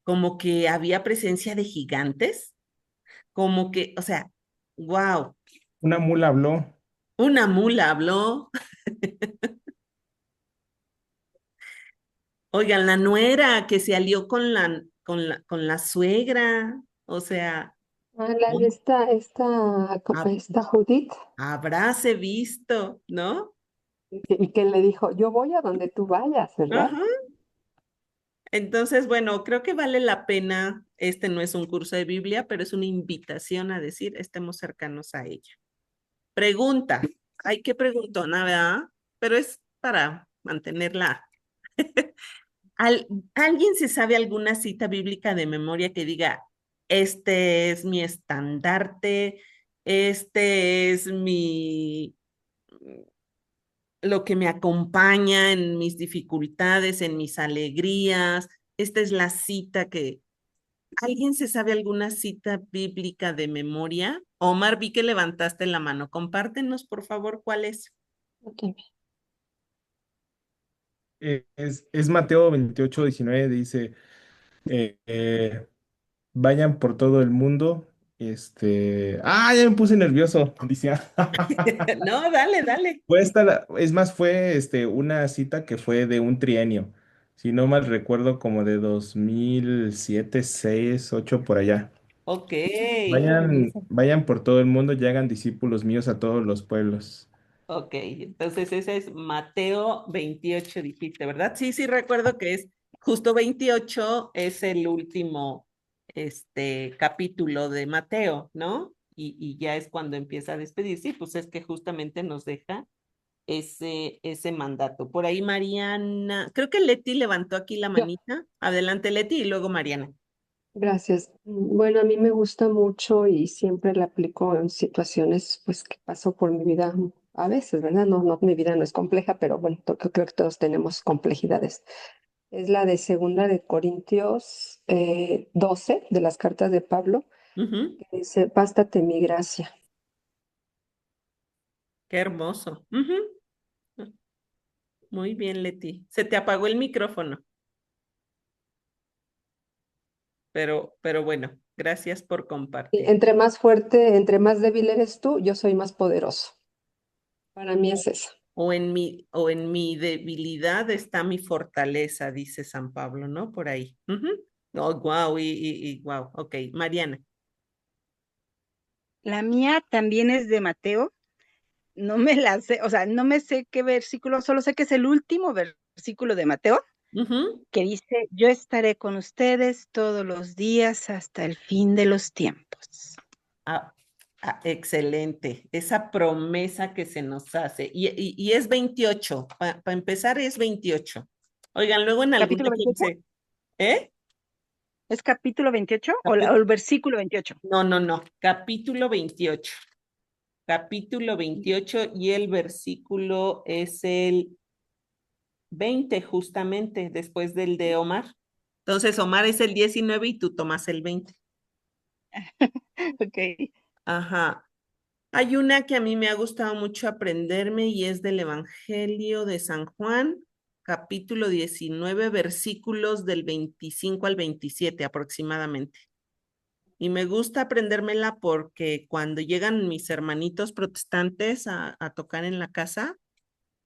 como que había presencia de gigantes, como que, o sea, wow. Una mula habló. Una mula habló. Oigan, la nuera que se alió con la suegra, o sea, Esta Judith, habráse visto, ¿no? y que le dijo, yo voy a donde tú vayas, ¿verdad? Ajá. Entonces, bueno, creo que vale la pena, no es un curso de Biblia, pero es una invitación a decir, estemos cercanos a ella. Pregunta, ay, qué preguntona, ¿verdad? Pero es para mantenerla. ¿Alguien se sabe alguna cita bíblica de memoria que diga, este es mi estandarte, este es lo que me acompaña en mis dificultades, en mis alegrías? Esta es la cita que... ¿Alguien se sabe alguna cita bíblica de memoria? Omar, vi que levantaste la mano. Compártenos, por favor, cuál es. Ok. Es Mateo 28:19, dice, eh, eh, vayan por todo el mundo. Ya me puse nervioso, dice. No, dale, dale. Es más, fue una cita que fue de un trienio, si no mal recuerdo, como de 2007, 6, 8 por allá. Ok. Vayan por todo el mundo y hagan discípulos míos a todos los pueblos. Ok, entonces ese es Mateo 28, dijiste, ¿verdad? Sí, sí, recuerdo que es justo 28, es el último capítulo de Mateo, ¿no? Y ya es cuando empieza a despedir. Sí, pues es que justamente nos deja ese mandato. Por ahí Mariana, creo que Leti levantó aquí la Yo, manita. Adelante, Leti, y luego Mariana. gracias. Bueno, a mí me gusta mucho y siempre la aplico en situaciones pues que paso por mi vida a veces, ¿verdad? No, mi vida no es compleja, pero bueno, creo que todos tenemos complejidades. Es la de Segunda de Corintios 12, de las cartas de Pablo, Ujú. que dice, bástate mi gracia. Qué hermoso. Ujú. Muy bien, Leti. Se te apagó el micrófono. Pero bueno, gracias por Y compartir. entre más fuerte, entre más débil eres tú, yo soy más poderoso. Para mí es eso. O en mi debilidad está mi fortaleza, dice San Pablo, ¿no? Por ahí. Ujú. Oh, wow, wow. Ok, Mariana. La mía también es de Mateo. No me la sé, o sea, no me sé qué versículo, solo sé que es el último versículo de Mateo, Ujú. que dice, yo estaré con ustedes todos los días hasta el fin de los tiempos. Ah, excelente. Esa promesa que se nos hace. Y es 28. Para empezar, es 28. Oigan, luego en alguna ¿Capítulo 28? clase, ¿eh? ¿Es capítulo 28 o, o Capi- el versículo 28? no, no, no. Capítulo 28. Capítulo 28 y el versículo es el 20 justamente después del de Omar. Entonces, Omar es el 19 y tú tomas el 20. Ok. Ajá. Hay una que a mí me ha gustado mucho aprenderme y es del Evangelio de San Juan, capítulo 19, versículos del 25 al 27 aproximadamente. Y me gusta aprendérmela porque cuando llegan mis hermanitos protestantes a tocar en la casa,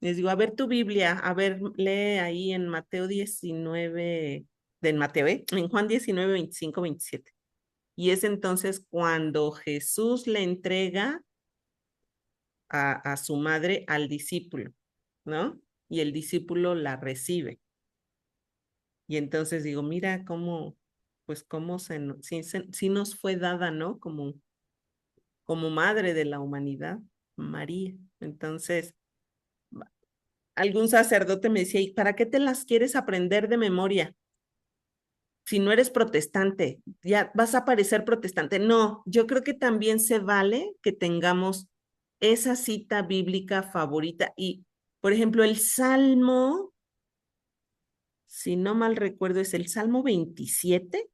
les digo, a ver tu Biblia, a ver, lee ahí en Mateo 19, en Mateo, en Juan 19, 25, 27. Y es entonces cuando Jesús le entrega a su madre al discípulo, ¿no? Y el discípulo la recibe. Y entonces digo, mira cómo, pues cómo sí nos fue dada, ¿no? Como madre de la humanidad, María. Entonces, algún sacerdote me decía, ¿y para qué te las quieres aprender de memoria? Si no eres protestante, ya vas a parecer protestante. No, yo creo que también se vale que tengamos esa cita bíblica favorita. Y, por ejemplo, el Salmo, si no mal recuerdo, es el Salmo 27.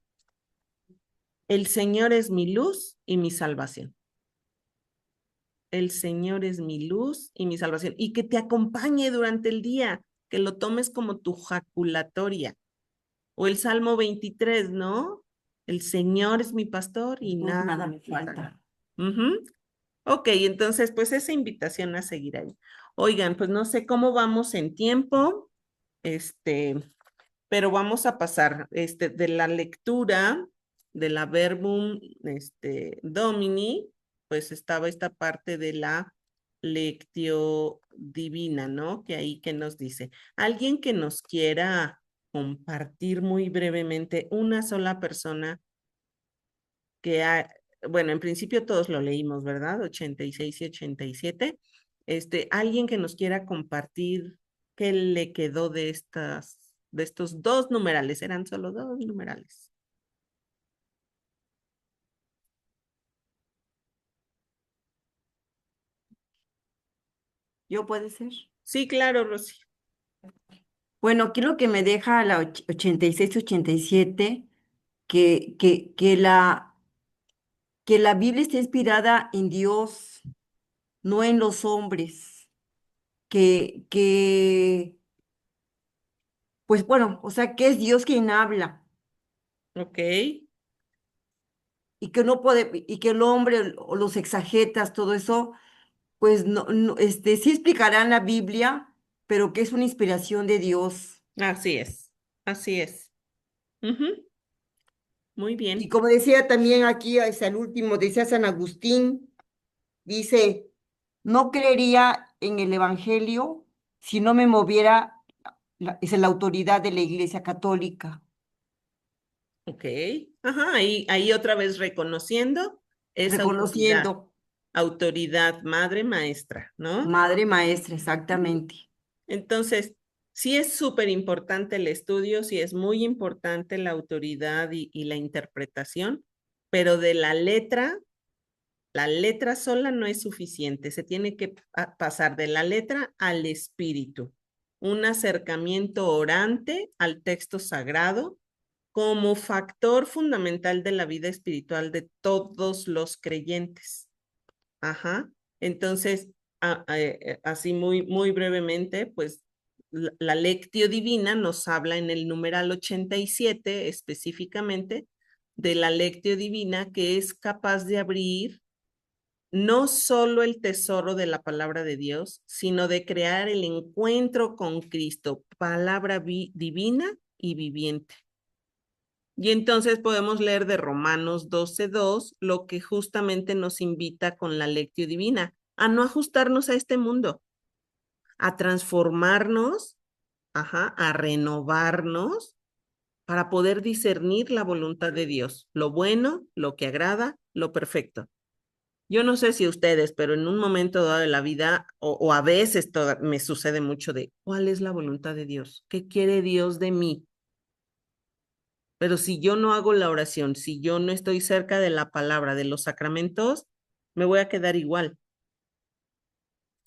El Señor es mi luz y mi salvación. El Señor es mi luz y mi salvación. Y que te acompañe durante el día, que lo tomes como tu jaculatoria. O el Salmo 23, ¿no? El Señor es mi pastor y nada me falta. Ujú. Ok, entonces, pues esa invitación a seguir ahí. Oigan, pues no sé cómo vamos en tiempo, este, pero vamos a pasar, de la lectura de la Verbum, Domini, pues estaba esta parte de la lectio divina, ¿no? Que ahí que nos dice, alguien que nos quiera compartir muy brevemente una sola persona que ha, bueno, en principio todos lo leímos, ¿verdad? 86 y 87. Alguien que nos quiera compartir qué le quedó de estas de estos dos numerales, eran solo dos numerales. ¿Yo puede ser? Sí, claro, Rosy. Bueno, aquí lo que me deja la 86-87, que la Biblia está inspirada en Dios, no en los hombres, pues bueno, o sea, que es Dios quien habla Ok. y que no puede, y que el hombre o los exagetas, todo eso, pues sí explicarán la Biblia, pero que es una inspiración de Dios. Así es. Así es. Ujú. Muy Y bien. como decía también aquí, es el último, decía San Agustín, dice, no creería en el Evangelio si no me moviera es la autoridad de la Iglesia Católica. Ok. Ajá, ahí otra vez reconociendo esa autoridad. Reconociendo, Autoridad, madre maestra, ¿no? madre maestra, exactamente. Entonces, sí es súper importante el estudio, sí es muy importante la autoridad y la interpretación, pero de la letra sola no es suficiente, se tiene que pasar de la letra al espíritu, un acercamiento orante al texto sagrado como factor fundamental de la vida espiritual de todos los creyentes. Ajá. Entonces, así muy brevemente, pues la Lectio Divina nos habla en el numeral 87 específicamente de la Lectio Divina que es capaz de abrir no solo el tesoro de la palabra de Dios, sino de crear el encuentro con Cristo, palabra divina y viviente. Y entonces podemos leer de Romanos 12:2 lo que justamente nos invita con la Lectio Divina, a no ajustarnos a este mundo, a transformarnos, a renovarnos para poder discernir la voluntad de Dios, lo bueno, lo que agrada, lo perfecto. Yo no sé si ustedes, pero en un momento dado de la vida, o a veces me sucede mucho de, ¿cuál es la voluntad de Dios? ¿Qué quiere Dios de mí? Pero si yo no hago la oración, si yo no estoy cerca de la palabra, de los sacramentos, me voy a quedar igual.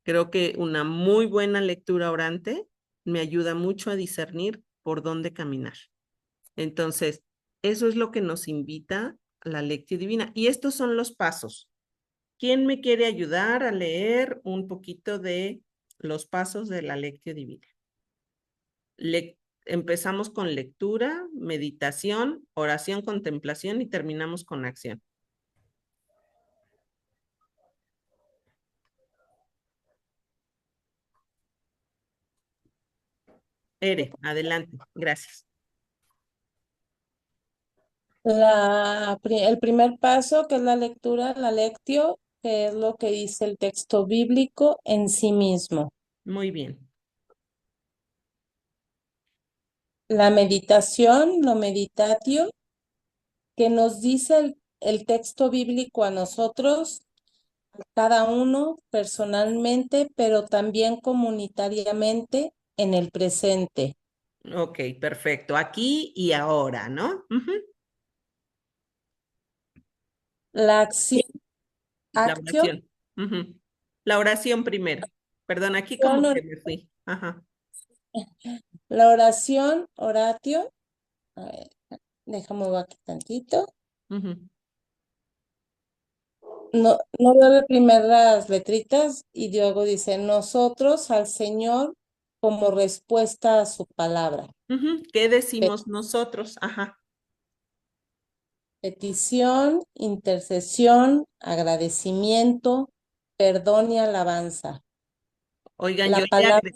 Creo que una muy buena lectura orante me ayuda mucho a discernir por dónde caminar. Entonces, eso es lo que nos invita a la lectio divina. Y estos son los pasos. ¿Quién me quiere ayudar a leer un poquito de los pasos de la lectio divina? Empezamos con lectura, meditación, oración, contemplación y terminamos con acción. Adelante. Gracias. El primer paso, que es la lectura, la lectio, que es lo que dice el texto bíblico en sí mismo. Muy bien. La meditación, lo meditatio, que nos dice el texto bíblico a nosotros, cada uno personalmente, pero también comunitariamente en el presente. Ok, perfecto. Aquí y ahora, ¿no? La acción, La actio, oración. La oración primero. Perdón, aquí como que me fui. Ajá. la oración, oratio. A ver, déjame ver aquí tantito. No veo de primero las letritas y luego dice, nosotros al Señor como respuesta a su palabra. ¿Qué decimos nosotros? Ajá. Petición, intercesión, agradecimiento, perdón y alabanza. Oigan, La palabra,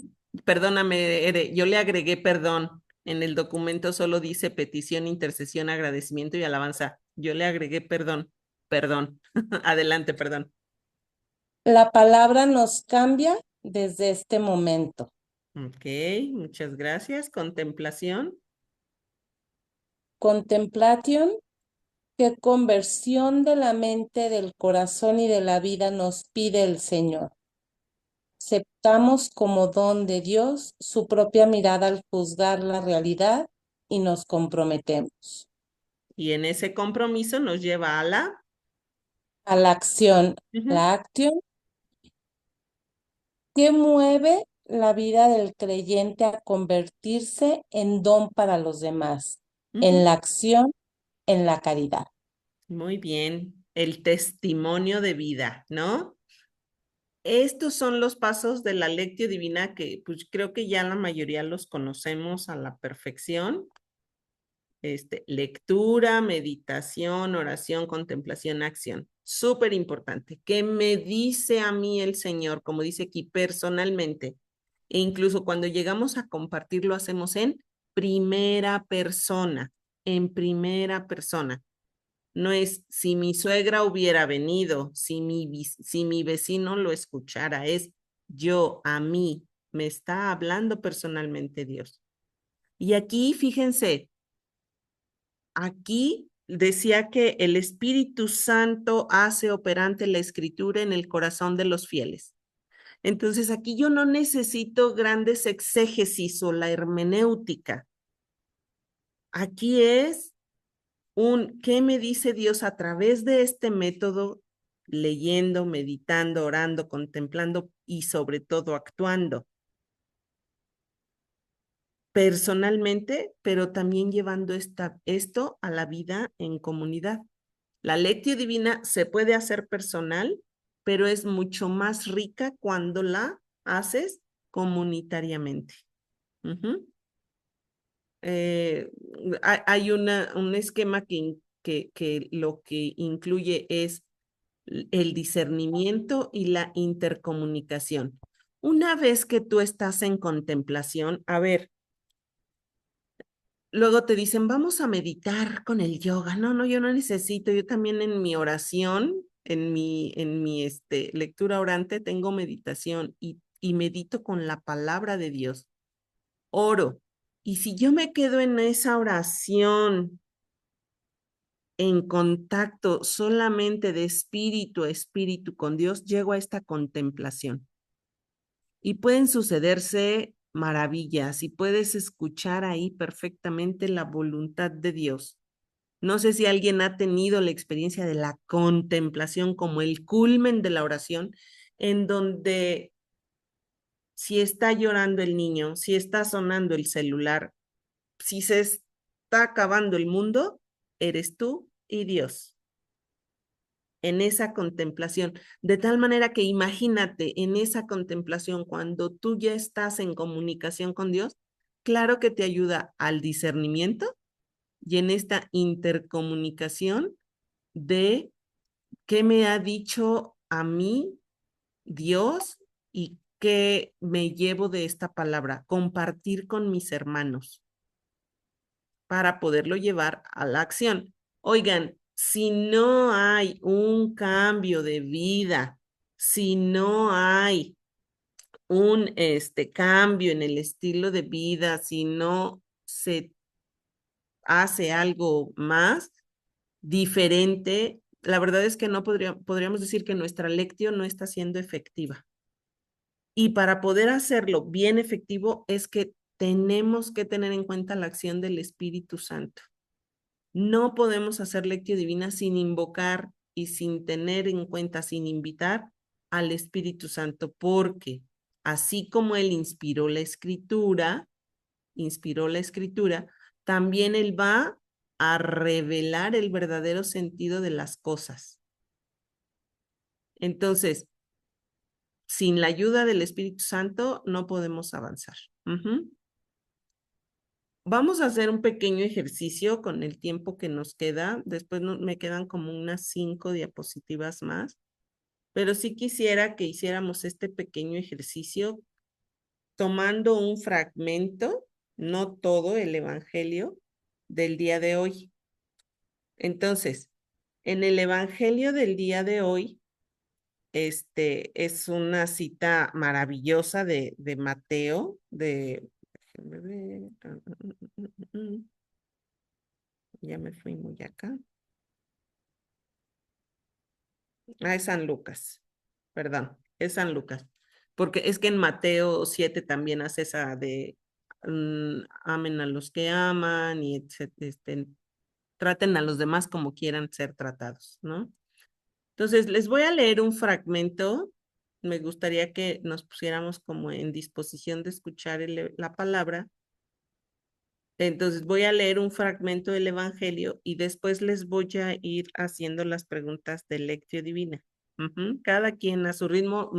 perdóname, yo le agregué perdón. En el documento solo dice petición, intercesión, agradecimiento y alabanza. Yo le agregué perdón. Perdón. Adelante, perdón. la palabra nos cambia desde este momento. Ok, muchas gracias. Contemplación. Contemplation, qué conversión de la mente, del corazón y de la vida nos pide el Señor. aceptamos como don de Dios su propia mirada al juzgar la realidad y nos comprometemos Y en ese compromiso nos lleva a a la acción, Ujú, la acción que mueve la vida del creyente a convertirse en don para los demás, en ujú. la acción, en la caridad. Muy bien. El testimonio de vida, ¿no? Estos son los pasos de la Lectio Divina que pues creo que ya la mayoría los conocemos a la perfección. Lectura, meditación, oración, contemplación, acción. Súper importante. ¿Qué me dice a mí el Señor? Como dice aquí, personalmente. E incluso cuando llegamos a compartir, lo hacemos primera persona, en primera persona. No es si mi suegra hubiera venido, si mi vecino lo escuchara, es yo, a mí, me está hablando personalmente Dios. Y aquí, fíjense, aquí decía que el Espíritu Santo hace operante la escritura en el corazón de los fieles. Entonces, aquí yo no necesito grandes exégesis o la hermenéutica. Aquí es ¿qué me dice Dios a través de este método? Leyendo, meditando, orando, contemplando y sobre todo actuando personalmente, pero también llevando esto a la vida en comunidad. La lectio divina se puede hacer personal, pero es mucho más rica cuando la haces comunitariamente. Uh-huh. Hay un esquema que lo que incluye es el discernimiento y la intercomunicación. Una vez que tú estás en contemplación, a ver, luego te dicen, vamos a meditar con el yoga. No, no, yo no necesito. Yo también en mi oración, en mi lectura orante, tengo meditación y medito con la palabra de Dios. Oro. Y si yo me quedo en esa oración, en contacto solamente de espíritu a espíritu con Dios, llego a esta contemplación. Y pueden sucederse maravillas y puedes escuchar ahí perfectamente la voluntad de Dios. No sé si alguien ha tenido la experiencia de la contemplación como el culmen de la oración, en donde si está llorando el niño, si está sonando el celular, si se está acabando el mundo, eres tú y Dios en esa contemplación, de tal manera que imagínate en esa contemplación cuando tú ya estás en comunicación con Dios, claro que te ayuda al discernimiento y en esta intercomunicación de qué me ha dicho a mí Dios y qué me llevo de esta palabra, compartir con mis hermanos para poderlo llevar a la acción. Oigan, si no hay un cambio de vida, si no hay un cambio en el estilo de vida, si no se hace algo más diferente, la verdad es que no podríamos decir que nuestra lectio no está siendo efectiva. Y para poder hacerlo bien efectivo es que tenemos que tener en cuenta la acción del Espíritu Santo. No podemos hacer lectio divina sin invocar y sin tener en cuenta, sin invitar al Espíritu Santo, porque así como Él inspiró la escritura, también Él va a revelar el verdadero sentido de las cosas. Entonces, sin la ayuda del Espíritu Santo no podemos avanzar. Vamos a hacer un pequeño ejercicio con el tiempo que nos queda. Después me quedan como unas 5 diapositivas más, pero sí quisiera que hiciéramos este pequeño ejercicio tomando un fragmento, no todo el Evangelio del día de hoy. Entonces, en el Evangelio del día de hoy, es una cita maravillosa de Mateo, déjenme ver, ya me fui muy acá. Es San Lucas, perdón, es San Lucas. porque es que en Mateo 7 también hace esa de amen a los que aman y traten a los demás como quieran ser tratados, ¿no? Entonces, les voy a leer un fragmento. Me gustaría que nos pusiéramos como en disposición de escuchar la palabra. Entonces, voy a leer un fragmento del Evangelio y después les voy a ir haciendo las preguntas de Lectio Divina. Cada quien a su ritmo.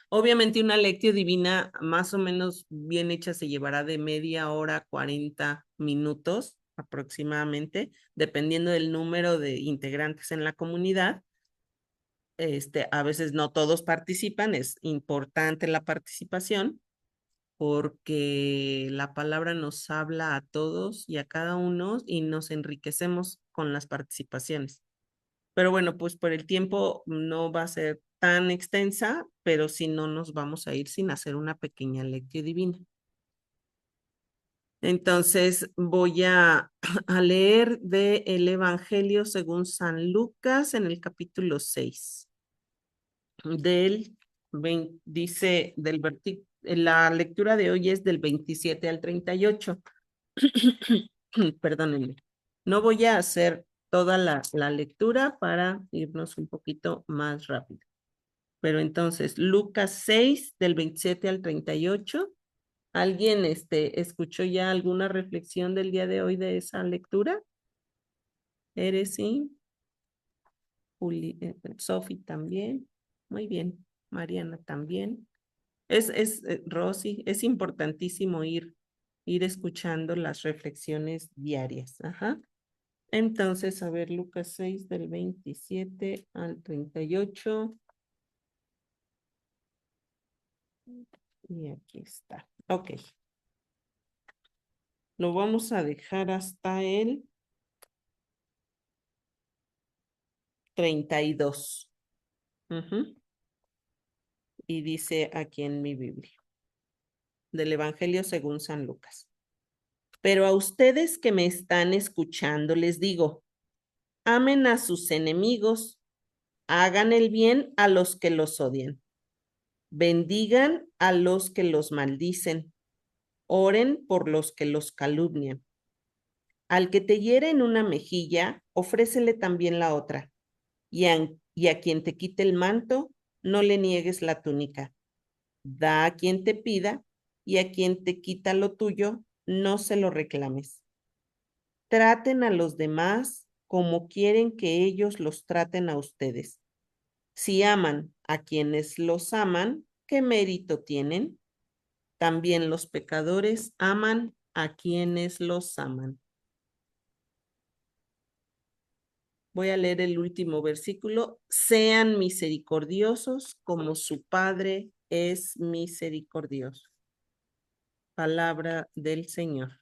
Obviamente una Lectio Divina más o menos bien hecha se llevará de media hora, 40 minutos aproximadamente, dependiendo del número de integrantes en la comunidad. A veces no todos participan, es importante la participación porque la palabra nos habla a todos y a cada uno y nos enriquecemos con las participaciones. Pero bueno, pues por el tiempo no va a ser tan extensa, pero si no nos vamos a ir sin hacer una pequeña lectio divina. Entonces voy a leer del Evangelio según San Lucas en el capítulo 6. Dice la lectura de hoy es del 27 al 38. Perdónenme. No voy a hacer toda la lectura para irnos un poquito más rápido. Pero entonces, Lucas 6, del 27 al 38. ¿Alguien escuchó ya alguna reflexión del día de hoy de esa lectura? ¿Eres sí? Sofi también. Muy bien. Mariana también. Rosy, es importantísimo ir escuchando las reflexiones diarias. Ajá. Entonces, a ver, Lucas 6 del 27 al 38. Y aquí está. Ok. Lo vamos a dejar hasta el 32. Y dice aquí en mi Biblia, del Evangelio según San Lucas. Pero a ustedes que me están escuchando, les digo, amen a sus enemigos, hagan el bien a los que los odian, bendigan a los que los maldicen, oren por los que los calumnian. Al que te hiere en una mejilla, ofrécele también la otra, y a quien te quite el manto, no le niegues la túnica. Da a quien te pida, y a quien te quita lo tuyo, no se lo reclames. Traten a los demás como quieren que ellos los traten a ustedes. Si aman a quienes los aman, ¿qué mérito tienen? También los pecadores aman a quienes los aman. Voy a leer el último versículo. Sean misericordiosos como su Padre es misericordioso. Palabra del Señor.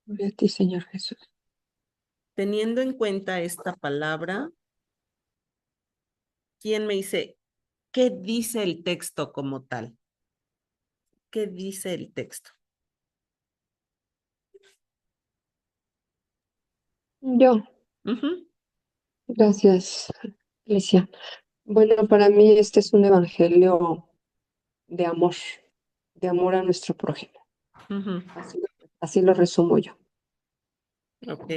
Gloria a ti, Señor Jesús. Teniendo en cuenta esta palabra, ¿quién me dice qué dice el texto como tal? ¿Qué dice el texto? Yo. Gracias, Alicia. Bueno, para mí este es un evangelio de amor a nuestro prójimo. Así lo resumo yo. Ok.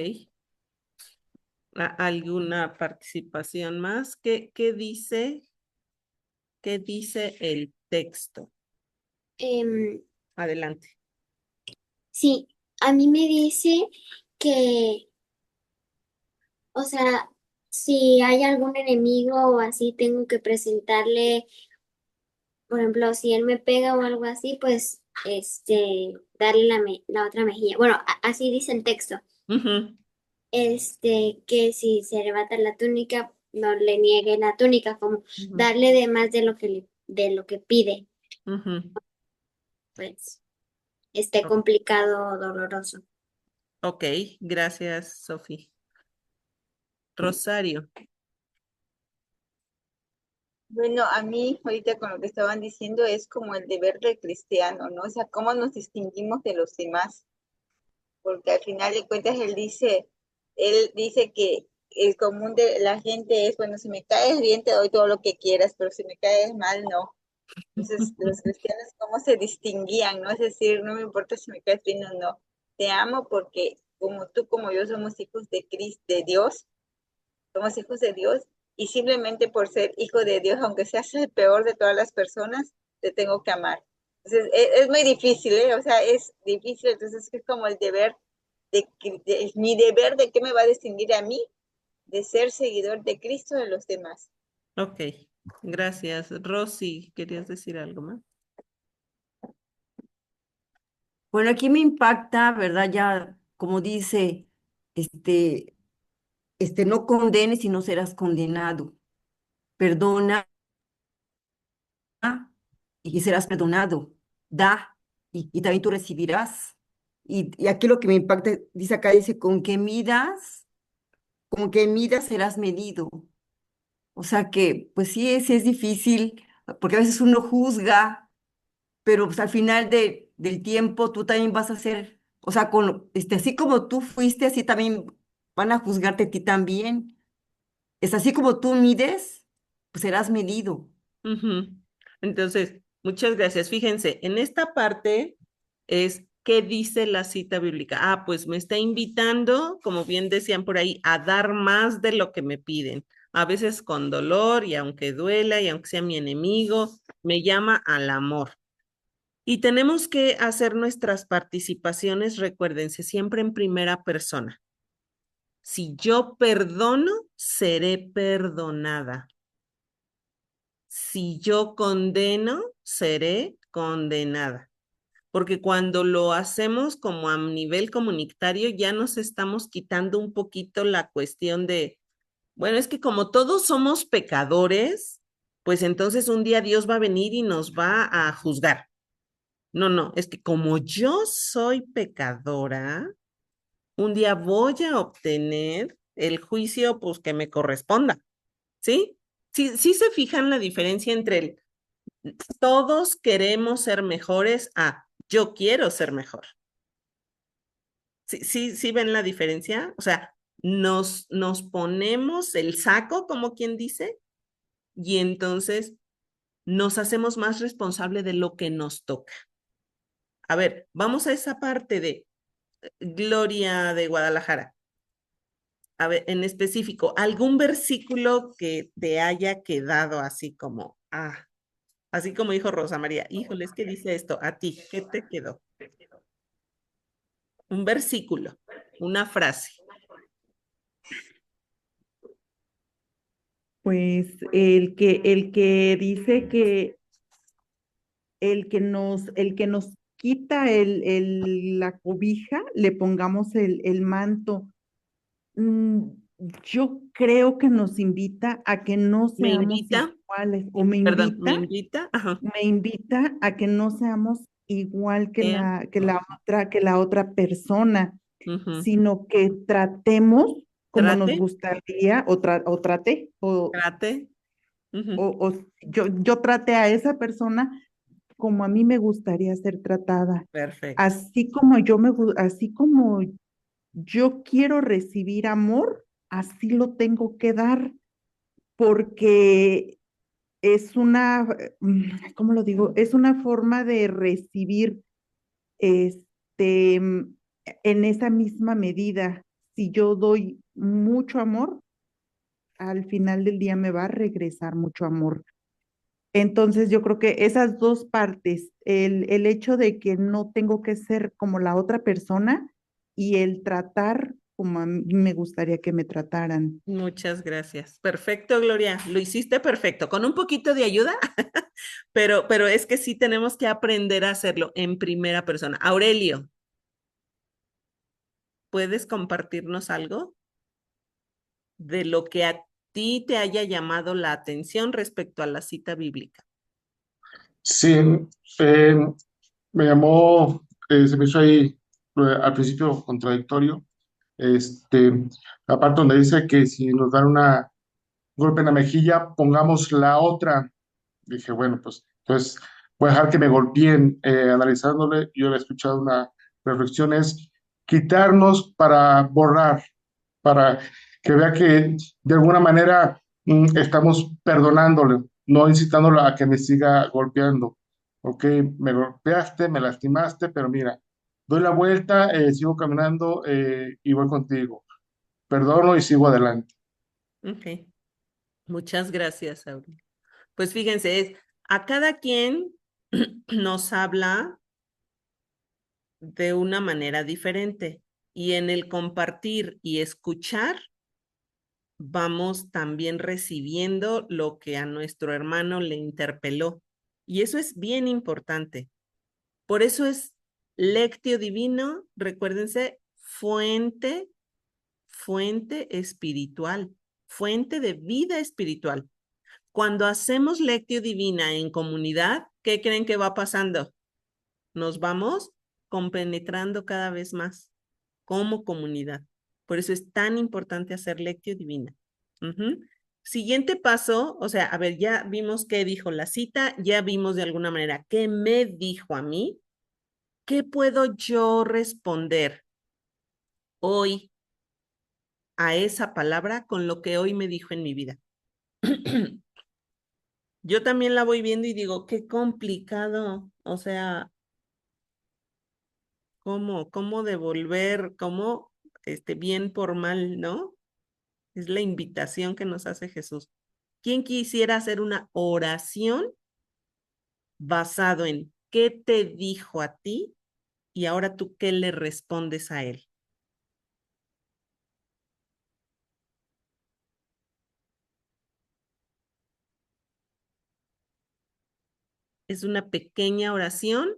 ¿Alguna participación más? ¿Qué dice el texto? Adelante. Sí, a mí me dice que, o sea, si hay algún enemigo o así, tengo que presentarle, por ejemplo, si él me pega o algo así, pues, darle la otra mejilla. Bueno, así dice el texto. Que si se arrebata la túnica, no le niegue la túnica, como darle de más de lo que pide. Pues, complicado, doloroso. Ok, gracias, Sofía. Rosario. Bueno, a mí ahorita con lo que estaban diciendo es como el deber del cristiano, ¿no? O sea, cómo nos distinguimos de los demás. Porque al final de cuentas él dice que el común de la gente es, bueno, si me caes bien te doy todo lo que quieras, pero si me caes mal, no. Entonces, los cristianos, ¿cómo se distinguían, no? Es decir, no me importa si me caes bien o no, te amo porque como tú, como yo, somos hijos de Cristo, de Dios, somos hijos de Dios, y simplemente por ser hijo de Dios, aunque seas el peor de todas las personas, te tengo que amar. Entonces, es muy difícil, ¿eh? O sea, es difícil, entonces es como el deber mi deber de qué me va a distinguir a mí de ser seguidor de Cristo de los demás. Ok, gracias. Rosy, ¿querías decir algo más? Bueno, aquí me impacta, ¿verdad? Ya, como dice, este, no condenes y no serás condenado. Perdona y serás perdonado. Da y también tú recibirás. Y aquí lo que me impacta, dice acá, dice, con que midas serás medido. O sea que, pues sí es difícil, porque a veces uno juzga, pero pues al final del tiempo tú también vas a ser, o sea, así como tú fuiste, así también van a juzgarte a ti también. Es así como tú mides, pues serás medido. Ujú. Entonces, muchas gracias. Fíjense, en esta parte es ¿qué dice la cita bíblica? Ah, pues me está invitando, como bien decían por ahí, a dar más de lo que me piden. A veces con dolor y aunque duela y aunque sea mi enemigo, me llama al amor. Y tenemos que hacer nuestras participaciones, recuérdense, siempre en primera persona. Si yo perdono, seré perdonada. Si yo condeno, seré condenada. Porque cuando lo hacemos como a nivel comunitario, ya nos estamos quitando un poquito la cuestión de, bueno, es que como todos somos pecadores, pues entonces un día Dios va a venir y nos va a juzgar. No, no, es que como yo soy pecadora, un día voy a obtener el juicio pues que me corresponda, ¿sí? Sí, sí se fijan la diferencia entre el todos queremos ser mejores a yo quiero ser mejor. Sí, sí, sí ven la diferencia. O sea, nos ponemos el saco, como quien dice, y entonces nos hacemos más responsable de lo que nos toca. A ver, vamos a esa parte de Gloria de Guadalajara. A ver, en específico, algún versículo que te haya quedado así como, así como dijo Rosa María, híjoles, ¿qué dice esto? A ti, ¿qué te quedó? Un versículo, una frase. Pues el que dice que el que nos quita la cobija, le pongamos el manto. Mm, yo creo que nos invita a que no Me seamos invita, iguales, o me perdón, me invita, invita, ajá, me invita a que no seamos igual que eh, la otra persona, ujú. sino que tratemos como nos Trate, gustaría, o trate, trate, ujú. yo trate a esa persona como a mí me gustaría ser tratada. Perfecto. Así como yo quiero recibir amor, así lo tengo que dar, porque es ¿cómo lo digo? Es una forma de recibir, este, mm, en esa misma medida. Si yo doy mucho amor, al final del día me va a regresar mucho amor. Entonces yo creo que esas dos partes, el hecho de que no tengo que ser como la otra persona, y el tratar como a mí me gustaría que me trataran. Muchas gracias. Perfecto, Gloria. Lo hiciste perfecto, con un poquito de ayuda, pero es que sí tenemos que aprender a hacerlo en primera persona. Aurelio, ¿puedes compartirnos algo de lo que a ti te haya llamado la atención respecto a la cita bíblica? Sí, eh, me llamó, se me hizo ahí al principio contradictorio, este, la parte donde dice que si nos dan un golpe en la mejilla, pongamos la otra. Dije, bueno, pues entonces voy a dejar que me golpeen, analizándole. Yo he escuchado una reflexión, es quitarnos para borrar, para que vea que de alguna manera estamos perdonándole, no incitándolo a que me siga golpeando. Ok, me golpeaste, me lastimaste, pero mira, doy la vuelta, sigo caminando y voy contigo. Perdono y sigo adelante. Ok, muchas gracias, Aurelio. Pues fíjense, a cada quien nos habla de una manera diferente y en el compartir y escuchar vamos también recibiendo lo que a nuestro hermano le interpeló. Y eso es bien importante. Por eso es Lectio Divino, recuérdense, fuente espiritual, fuente de vida espiritual. Cuando hacemos Lectio Divina en comunidad, ¿qué creen que va pasando? Nos vamos compenetrando cada vez más como comunidad. Por eso es tan importante hacer Lectio Divina. Siguiente paso, o sea, a ver, ya vimos qué dijo la cita, ya vimos de alguna manera qué me dijo a mí, qué puedo yo responder hoy a esa palabra con lo que hoy me dijo en mi vida. Yo también la voy viendo y digo, qué complicado, o sea, cómo devolver, cómo bien por mal, ¿no? Es la invitación que nos hace Jesús. ¿Quién quisiera hacer una oración basado en qué te dijo a ti y ahora tú qué le respondes a él? Es una pequeña oración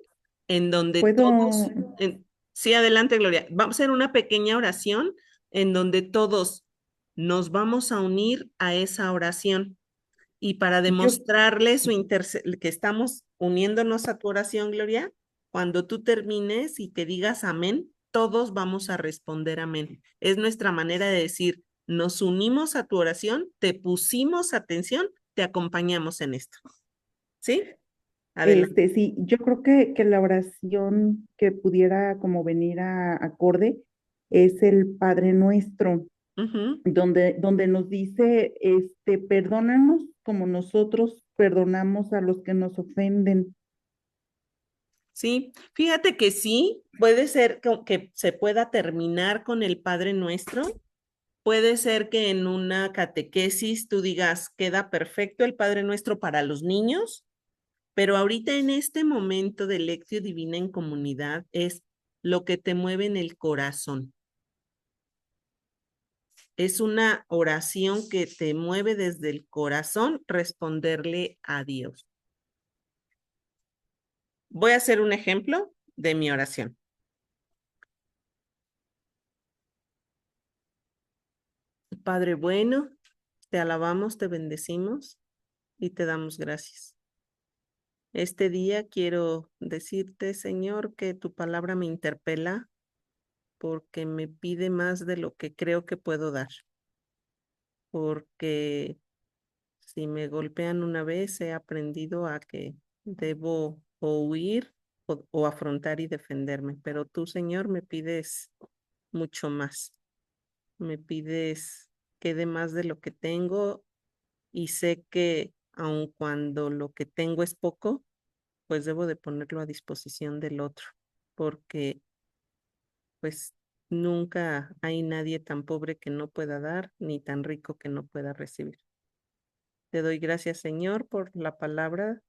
en donde todos, ¿Puedo? sí, adelante, Gloria. Vamos a hacer una pequeña oración en donde todos nos vamos a unir a esa oración. Y para Yo, demostrarle que estamos uniéndonos a tu oración, Gloria, cuando tú termines y te digas amén, todos vamos a responder amén. Es nuestra manera de decir, nos unimos a tu oración, te pusimos atención, te acompañamos en esto. ¿Sí? Adelante. sí, yo creo que la oración que pudiera como venir a acorde es el Padre Nuestro, Ujú. donde nos dice, perdónanos como nosotros perdonamos a los que nos ofenden. Sí, fíjate que sí, puede ser que se pueda terminar con el Padre Nuestro. Puede ser que en una catequesis tú digas, queda perfecto el Padre Nuestro para los niños, pero ahorita en este momento de Lectio Divina en comunidad es lo que te mueve en el corazón. Es una oración que te mueve desde el corazón responderle a Dios. Voy a hacer un ejemplo de mi oración. Padre bueno, te alabamos, te bendecimos y te damos gracias. Este día quiero decirte, Señor, que tu palabra me interpela porque me pide más de lo que creo que puedo dar. Porque si me golpean una vez, he aprendido a que debo o huir o afrontar y defenderme. Pero tú, Señor, me pides mucho más. Me pides que dé más de lo que tengo y sé que aun cuando lo que tengo es poco, pues debo de ponerlo a disposición del otro, porque pues nunca hay nadie tan pobre que no pueda dar, ni tan rico que no pueda recibir. Te doy gracias, Señor, por la palabra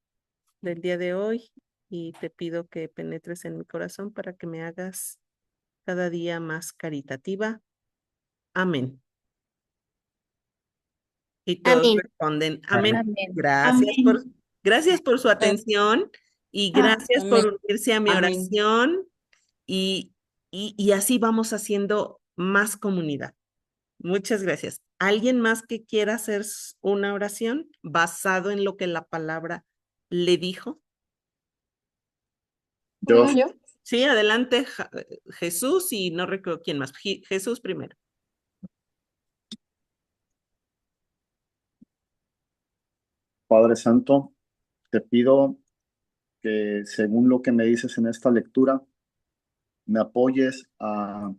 del día de hoy y te pido que penetres en mi corazón para que me hagas cada día más caritativa. Amén. Y todos Amén. responden, amén. Amén. Gracias por su atención y gracias Amén. por unirse a mi Amén. oración y así vamos haciendo más comunidad. Muchas gracias. ¿Alguien más que quiera hacer una oración basado en lo que la palabra le dijo? Yo, ¿Puedo yo? Sí, adelante, Jesús y no recuerdo quién más. Jesús primero. Padre Santo, te pido que según lo que me dices en esta lectura, me apoyes a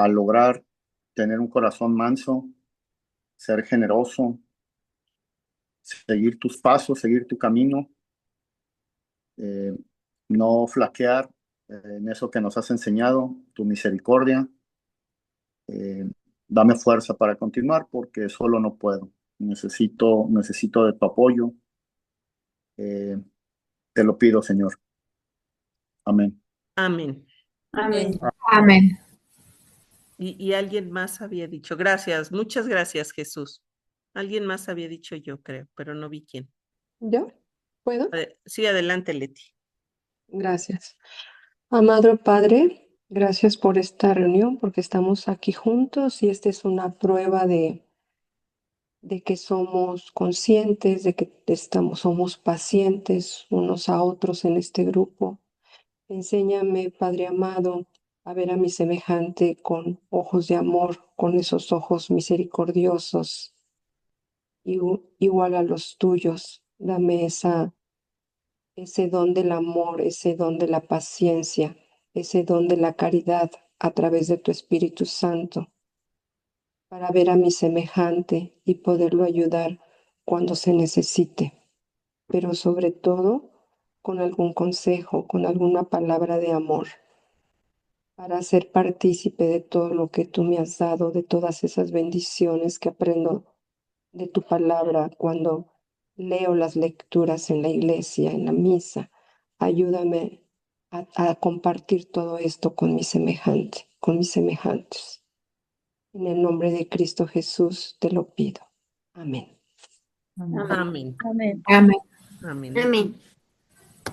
lograr tener un corazón manso, ser generoso, seguir tus pasos, seguir tu camino, no flaquear en eso que nos has enseñado, tu misericordia. Dame fuerza para continuar porque solo no puedo. Necesito de tu apoyo. Te lo pido, Señor. Amén. Amén. Amén. Amén. Y alguien más había dicho, gracias, muchas gracias, Jesús. Alguien más había dicho yo, creo, pero no vi quién. ¿Yo? ¿Puedo? Sí, adelante, Leti. Gracias. Amado Padre, gracias por esta reunión, porque estamos aquí juntos y esta es una prueba de que somos conscientes, de que somos pacientes unos a otros en este grupo. Enséñame, Padre amado, a ver a mi semejante con ojos de amor, con esos ojos misericordiosos, igual a los tuyos. Dame ese don del amor, ese don de la paciencia, ese don de la caridad a través de tu Espíritu Santo, para ver a mi semejante y poderlo ayudar cuando se necesite, pero sobre todo con algún consejo, con alguna palabra de amor, para ser partícipe de todo lo que tú me has dado, de todas esas bendiciones que aprendo de tu palabra cuando leo las lecturas en la iglesia, en la misa. Ayúdame a compartir todo esto con mi semejante, con mis semejantes. En el nombre de Cristo Jesús te lo pido. Amén. Amén. Amén. Amén. Amén. Amén.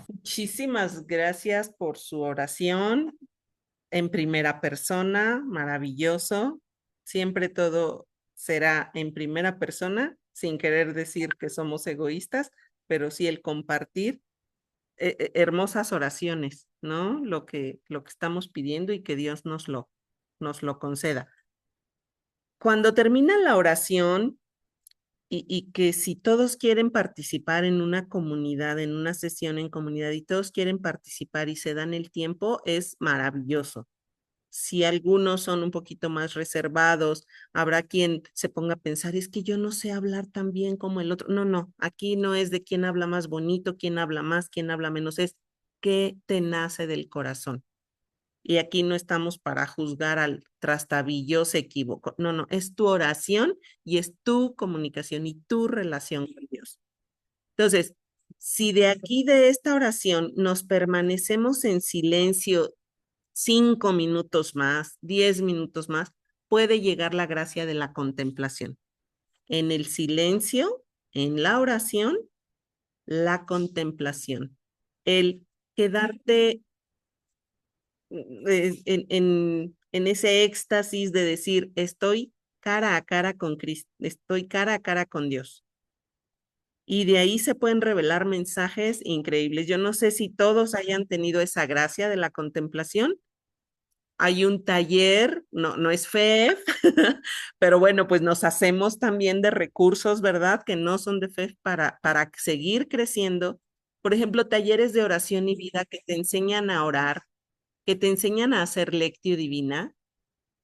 Muchísimas gracias por su oración en primera persona, maravilloso. Siempre todo será en primera persona, sin querer decir que somos egoístas, pero sí el compartir hermosas oraciones, ¿no? Lo que estamos pidiendo y que Dios nos lo conceda. Cuando termina la oración y que si todos quieren participar en una comunidad, en una sesión en comunidad y todos quieren participar y se dan el tiempo, es maravilloso. Si algunos son un poquito más reservados, habrá quien se ponga a pensar, es que yo no sé hablar tan bien como el otro. No, no, aquí no es de quién habla más bonito, quién habla más, quién habla menos, es qué te nace del corazón. Y aquí no estamos para juzgar al trastabillo, se equivocó. No, no, es tu oración y es tu comunicación y tu relación con Dios. Entonces, si de aquí, de esta oración, nos permanecemos en silencio 5 minutos más, 10 minutos más, puede llegar la gracia de la contemplación. En el silencio, en la oración, la contemplación. El quedarte en ese éxtasis de decir, estoy cara a cara con Cristo, estoy cara a cara con Dios. Y de ahí se pueden revelar mensajes increíbles. Yo no sé si todos hayan tenido esa gracia de la contemplación. Hay un taller, no es FEF, pero bueno, pues nos hacemos también de recursos, ¿verdad? Que no son de FEF para seguir creciendo. Por ejemplo, talleres de oración y vida que te enseñan a orar, que te enseñan a hacer lectio divina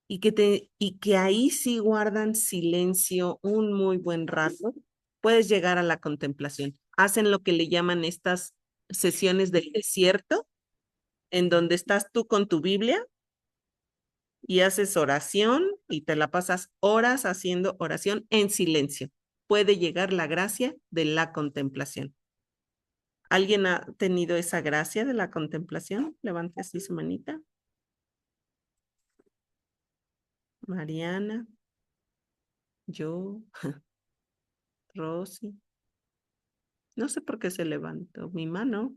y que ahí sí guardan silencio un muy buen rato. Puedes llegar a la contemplación. Hacen lo que le llaman estas sesiones del desierto, en donde estás tú con tu Biblia y haces oración y te la pasas horas haciendo oración en silencio. Puede llegar la gracia de la contemplación. ¿Alguien ha tenido esa gracia de la contemplación? Levante así su manita. Mariana, yo, Rosy. No sé por qué se levantó mi mano.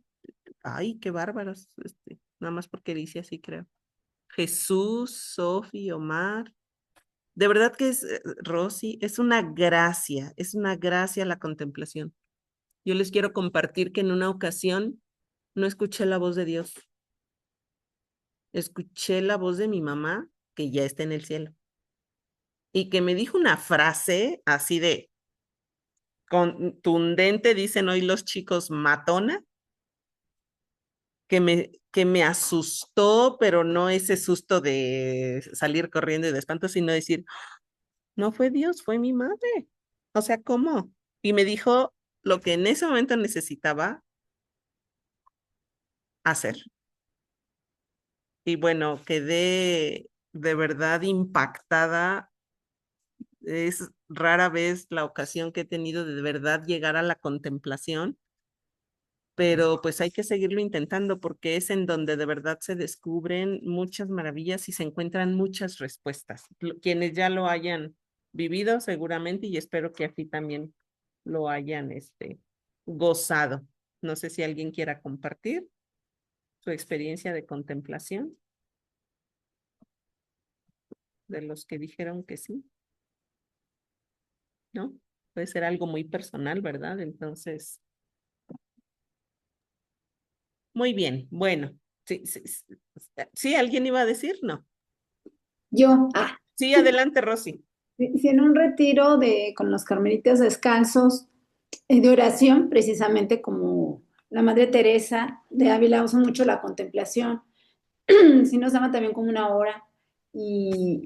Ay, qué bárbaros. Nada más porque dice así, creo. Jesús, Sofi, Omar. De verdad que es, Rosy, es una gracia la contemplación. Yo les quiero compartir que en una ocasión no escuché la voz de Dios. Escuché la voz de mi mamá, que ya está en el cielo, y que me dijo una frase así de contundente, dicen hoy los chicos, matona, que me asustó, pero no ese susto de salir corriendo y de espanto, sino decir, no fue Dios, fue mi madre. O sea, ¿cómo? Y me dijo lo que en ese momento necesitaba hacer. Y bueno, quedé de verdad impactada. Es rara vez la ocasión que he tenido de verdad llegar a la contemplación, pero pues hay que seguirlo intentando porque es en donde de verdad se descubren muchas maravillas y se encuentran muchas respuestas. Quienes ya lo hayan vivido seguramente, y espero que así también lo hayan gozado. No sé si alguien quiera compartir su experiencia de contemplación, de los que dijeron que sí, ¿no? Puede ser algo muy personal, ¿verdad? Entonces, muy bien, bueno. Sí, sí, sí, sí, ¿alguien iba a decir? No. Yo, Sí, adelante, Rosy. sí, en un retiro con los carmelitas descalzos de oración, precisamente como la Madre Teresa de Ávila usa mucho la contemplación, sí nos daban también como una hora y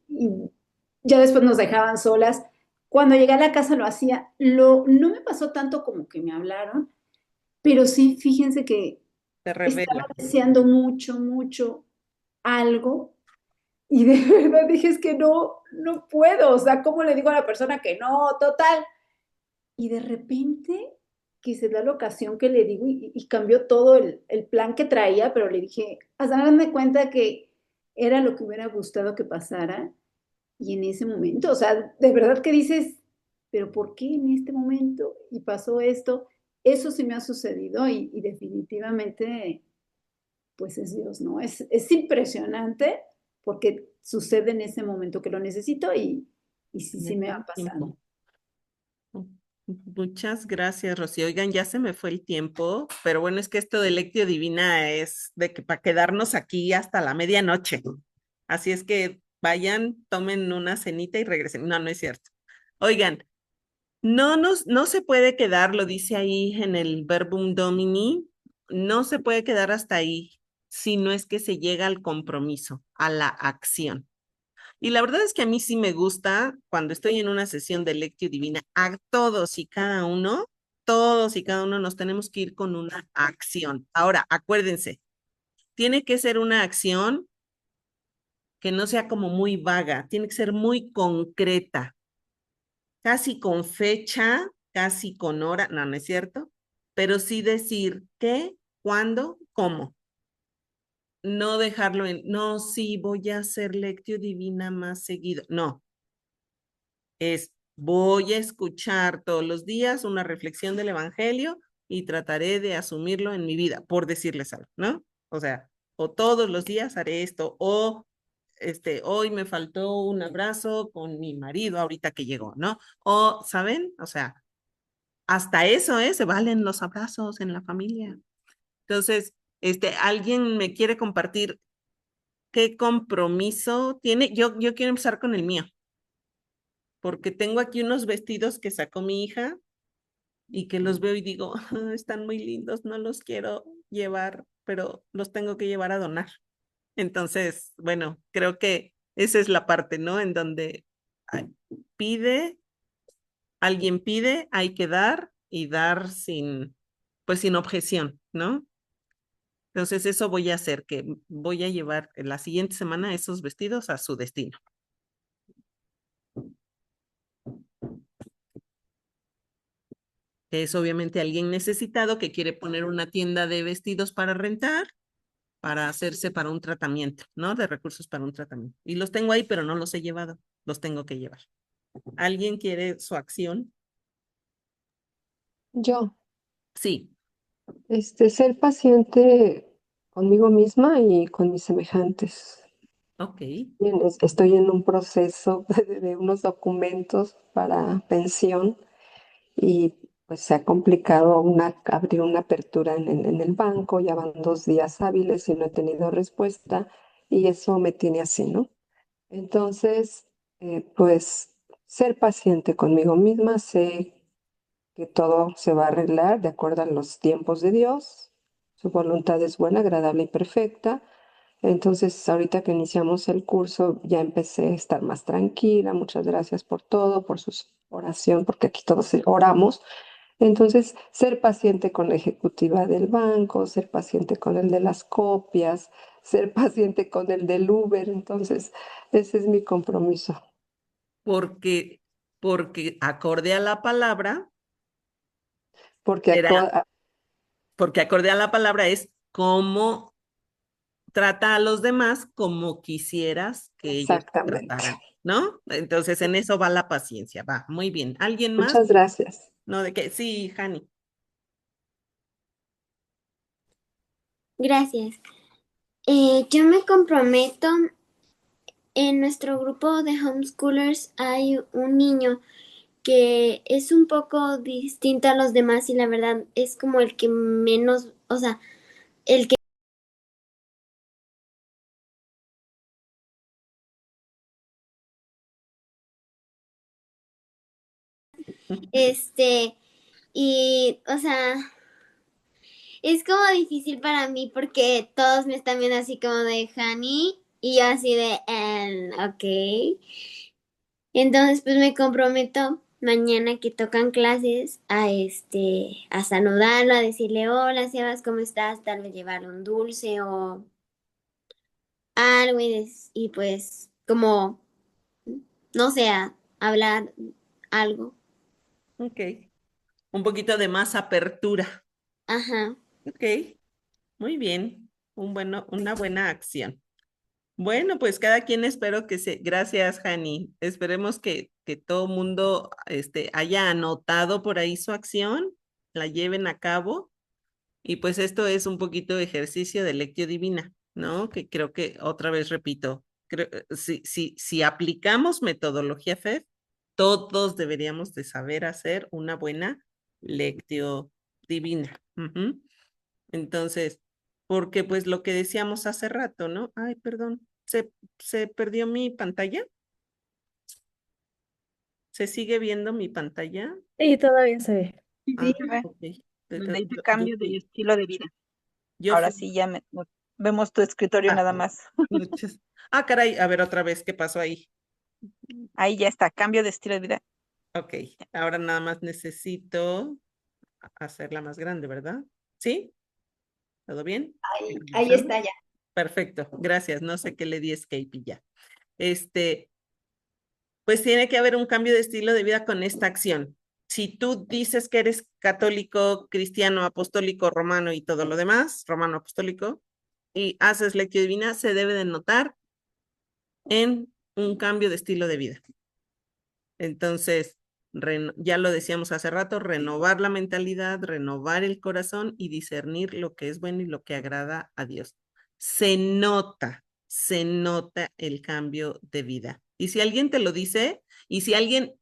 ya después nos dejaban solas. Cuando llegué a la casa lo hacía, no me pasó tanto como que me hablaron, pero sí, fíjense que Te estaba revela. deseando mucho, mucho algo y de verdad dije, es que no puedo, o sea, ¿cómo le digo a la persona que no? Total. Y de repente, que se da la ocasión que le digo y cambió todo el plan que traía, pero le dije, hasta darme cuenta que era lo que me hubiera gustado que pasara. Y en ese momento, o sea, de verdad que dices, pero ¿por qué en este momento? Y pasó esto. Eso sí me ha sucedido y definitivamente, pues es Dios, ¿no? Es impresionante porque sucede en ese momento que lo necesito y sí, sí me va pasando. Muchas gracias, Rosy. Oigan, ya se me fue el tiempo, pero bueno, es que esto de Lectio Divina es de que para quedarnos aquí hasta la medianoche. Así es que vayan, tomen una cenita y regresen. No, no es cierto. Oigan, no se puede quedar, lo dice ahí en el Verbum Domini, no se puede quedar hasta ahí si no es que se llega al compromiso, a la acción. Y la verdad es que a mí sí me gusta cuando estoy en una sesión de Lectio Divina, a todos y cada uno nos tenemos que ir con una acción. Ahora, acuérdense, tiene que ser una acción que no sea como muy vaga, tiene que ser muy concreta, casi con fecha, casi con hora, no, no es cierto, pero sí decir qué, cuándo, cómo. No dejarlo no, sí, voy a hacer Lectio Divina más seguido. No, voy a escuchar todos los días una reflexión del Evangelio y trataré de asumirlo en mi vida, por decirles algo, ¿no? O sea, o todos los días haré esto, o hoy me faltó un abrazo con mi marido ahorita que llegó, ¿no? O, ¿saben? O sea, hasta eso, se valen los abrazos en la familia. Entonces, ¿alguien me quiere compartir qué compromiso tiene? Yo quiero empezar con el mío, porque tengo aquí unos vestidos que sacó mi hija y que los veo y digo, están muy lindos, no los quiero llevar, pero los tengo que llevar a donar. Entonces, bueno, creo que esa es la parte, ¿no? En donde pide, alguien pide, hay que dar y dar pues sin objeción, ¿no? Entonces eso voy a hacer, que voy a llevar la siguiente semana esos vestidos a su destino. Que es obviamente alguien necesitado que quiere poner una tienda de vestidos para rentar, para hacerse para un tratamiento, ¿no? De recursos para un tratamiento. Y los tengo ahí, pero no los he llevado, los tengo que llevar. ¿Alguien quiere su acción? Yo, Sí. ser paciente conmigo misma y con mis semejantes. Ok. Bien, estoy en un proceso de unos documentos para pensión y pues se ha complicado abrir una apertura en el banco, ya van 2 días hábiles y no he tenido respuesta y eso me tiene así, ¿no? Entonces, pues ser paciente conmigo misma, sé que todo se va a arreglar de acuerdo a los tiempos de Dios, su voluntad es buena, agradable y perfecta. Entonces, ahorita que iniciamos el curso, ya empecé a estar más tranquila. Muchas gracias por todo, por su oración, porque aquí todos oramos. Entonces, ser paciente con la ejecutiva del banco, ser paciente con el de las copias, ser paciente con el del Uber. Entonces, ese es mi compromiso. Porque, porque acorde a la palabra, Porque será, porque acorde a la palabra es cómo trata a los demás como quisieras que ellos te exactamente. trataran, ¿no? Entonces en eso va la paciencia, va, muy bien. ¿Alguien más? Muchas gracias. No, de qué, sí, Hani. Gracias. Yo me comprometo, en nuestro grupo de homeschoolers hay un niño que es un poco distinto a los demás y la verdad es como el que menos, o sea, el que y, o sea, es como difícil para mí porque todos me están viendo así como de Honey y yo así de, ok. Entonces, pues me comprometo mañana que tocan clases a saludarlo, a decirle, hola, Sebas, ¿cómo estás? Tal vez llevar un dulce o algo y pues como, no sé, hablar algo. Ok. Un poquito de más apertura. Ajá. Ok, muy bien. Una buena acción. Bueno, pues cada quien espero que se... Gracias, Hani. Esperemos que todo mundo haya anotado por ahí su acción, la lleven a cabo. Y pues esto es un poquito de ejercicio de Lectio Divina, ¿no? Que creo que otra vez repito, si aplicamos metodología FED, todos deberíamos de saber hacer una buena Lectio Divina. Ujú. Entonces, porque pues lo que decíamos hace rato, ¿no? Ay, perdón, se perdió mi pantalla. ¿Se sigue viendo mi pantalla? Y todavía se ve. Sí, Ah, ve, ok. donde dice Yo cambio de estilo de vida. yo Ahora fui. sí ya vemos tu escritorio Ah, nada más. muchas. Ah, caray, a ver otra vez, ¿qué pasó ahí? Ahí ya está, cambio de estilo de vida. Ok, ahora nada más necesito hacerla más grande, ¿verdad? ¿Sí? ¿Todo bien? Ahí está ya. Perfecto, gracias. No sé qué le di escape y ya. Pues tiene que haber un cambio de estilo de vida con esta acción. Si tú dices que eres católico, cristiano, apostólico, romano y todo lo demás, romano apostólico, y haces lectio divina, se debe de notar en un cambio de estilo de vida. Entonces, ya lo decíamos hace rato, renovar la mentalidad, renovar el corazón y discernir lo que es bueno y lo que agrada a Dios. Se nota el cambio de vida. Y si alguien te lo dice, y si alguien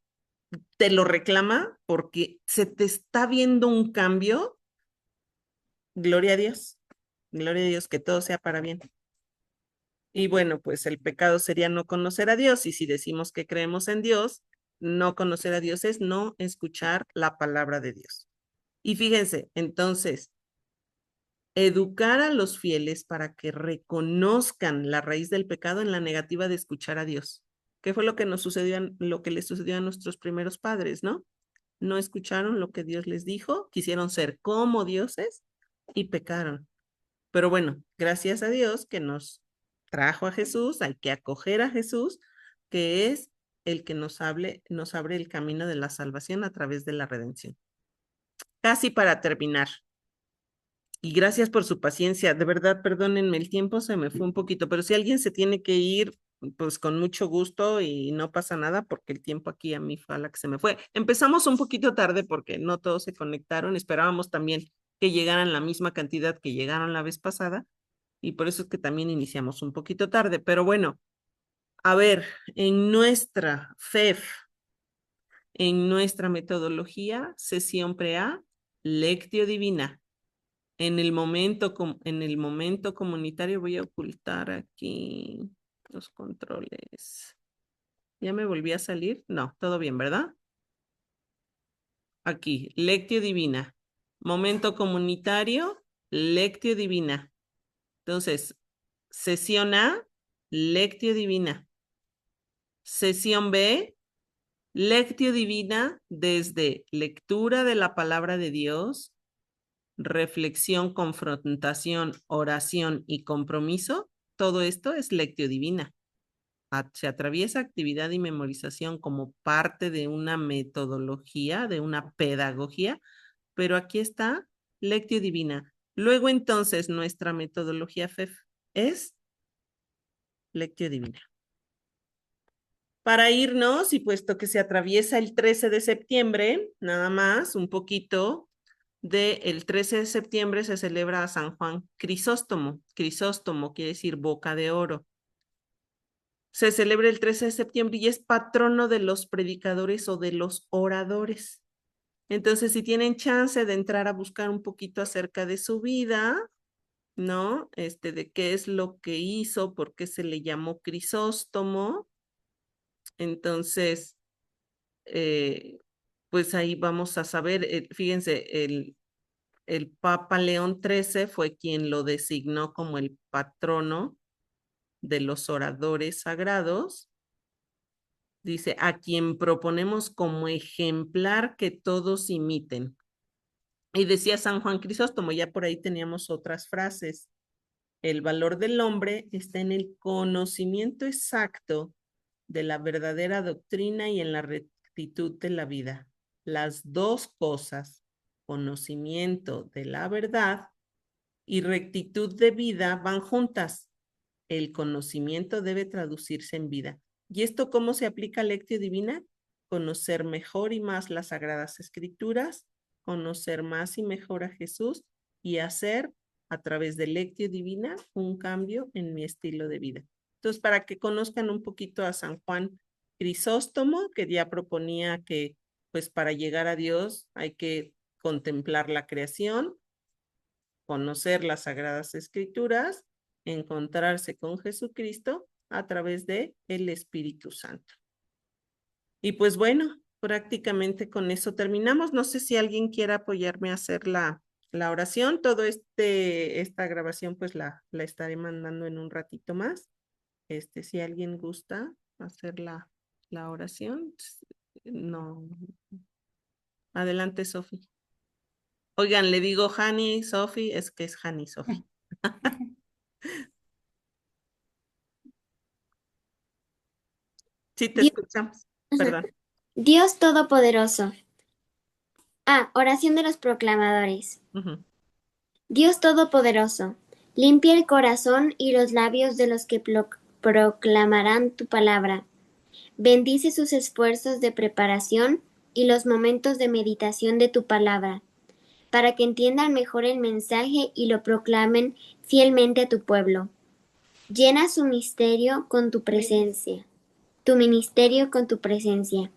te lo reclama porque se te está viendo un cambio, gloria a Dios, gloria a Dios, que todo sea para bien. Y bueno, pues el pecado sería no conocer a Dios, y si decimos que creemos en Dios, no conocer a Dios es no escuchar la palabra de Dios. Y fíjense, entonces, educar a los fieles para que reconozcan la raíz del pecado en la negativa de escuchar a Dios. ¿Qué fue lo que nos sucedió, lo que les sucedió a nuestros primeros padres, no? No escucharon lo que Dios les dijo, quisieron ser como dioses y pecaron. Pero bueno, gracias a Dios que nos trajo a Jesús, hay que acoger a Jesús, que es el que nos abre el camino de la salvación a través de la redención. Casi para terminar. Y gracias por su paciencia. De verdad, perdónenme, el tiempo se me fue un poquito, pero si alguien se tiene que ir, pues con mucho gusto y no pasa nada porque el tiempo aquí a mí fue a la que se me fue. Empezamos un poquito tarde porque no todos se conectaron. Esperábamos también que llegaran la misma cantidad que llegaron la vez pasada y por eso es que también iniciamos un poquito tarde. Pero bueno, a ver, en nuestra FEF, en nuestra metodología, sesión pre-A, Lectio Divina. En el momento comunitario voy a ocultar aquí los controles. ¿Ya me volví a salir? No, todo bien, ¿verdad? Aquí, Lectio Divina. Momento comunitario, Lectio Divina. Entonces, sesión A, Lectio Divina. Sesión B, Lectio Divina desde lectura de la palabra de Dios, reflexión, confrontación, oración y compromiso. Todo esto es Lectio Divina. Se atraviesa actividad y memorización como parte de una metodología, de una pedagogía, pero aquí está Lectio Divina. Luego entonces nuestra metodología FEF es Lectio Divina. Para irnos, y puesto que se atraviesa el 13 de septiembre, nada más, un poquito, el 13 de septiembre se celebra a San Juan Crisóstomo. Crisóstomo quiere decir boca de oro. Se celebra el 13 de septiembre y es patrono de los predicadores o de los oradores. Entonces, si tienen chance de entrar a buscar un poquito acerca de su vida, ¿no? De qué es lo que hizo, por qué se le llamó Crisóstomo. Entonces, pues ahí vamos a saber, fíjense, el Papa León XIII fue quien lo designó como el patrono de los oradores sagrados. Dice, a quien proponemos como ejemplar que todos imiten. Y decía San Juan Crisóstomo, ya por ahí teníamos otras frases. El valor del hombre está en el conocimiento exacto de la verdadera doctrina y en la rectitud de la vida. Las dos cosas, conocimiento de la verdad y rectitud de vida, van juntas. El conocimiento debe traducirse en vida. ¿Y esto cómo se aplica a Lectio Divina? Conocer mejor y más las Sagradas Escrituras, conocer más y mejor a Jesús y hacer a través de Lectio Divina un cambio en mi estilo de vida. Entonces, para que conozcan un poquito a San Juan Crisóstomo, que ya proponía que pues para llegar a Dios hay que contemplar la creación, conocer las Sagradas Escrituras, encontrarse con Jesucristo a través de el Espíritu Santo. Y pues bueno, prácticamente con eso terminamos. No sé si alguien quiere apoyarme a hacer la oración. Todo esta grabación pues la estaré mandando en un ratito más. Si alguien gusta hacer la oración, no. Adelante, Sofi. Oigan, le digo Hani, Sofi, es que es Hani, Sofi. Sí, te escuchamos. Perdón. Dios Todopoderoso. Oración de los proclamadores. Dios Todopoderoso, limpia el corazón y los labios de los que proclamarán tu palabra. Bendice sus esfuerzos de preparación y los momentos de meditación de tu palabra, para que entiendan mejor el mensaje y lo proclamen fielmente a tu pueblo. Llena su ministerio con tu presencia. Tu ministerio con tu presencia.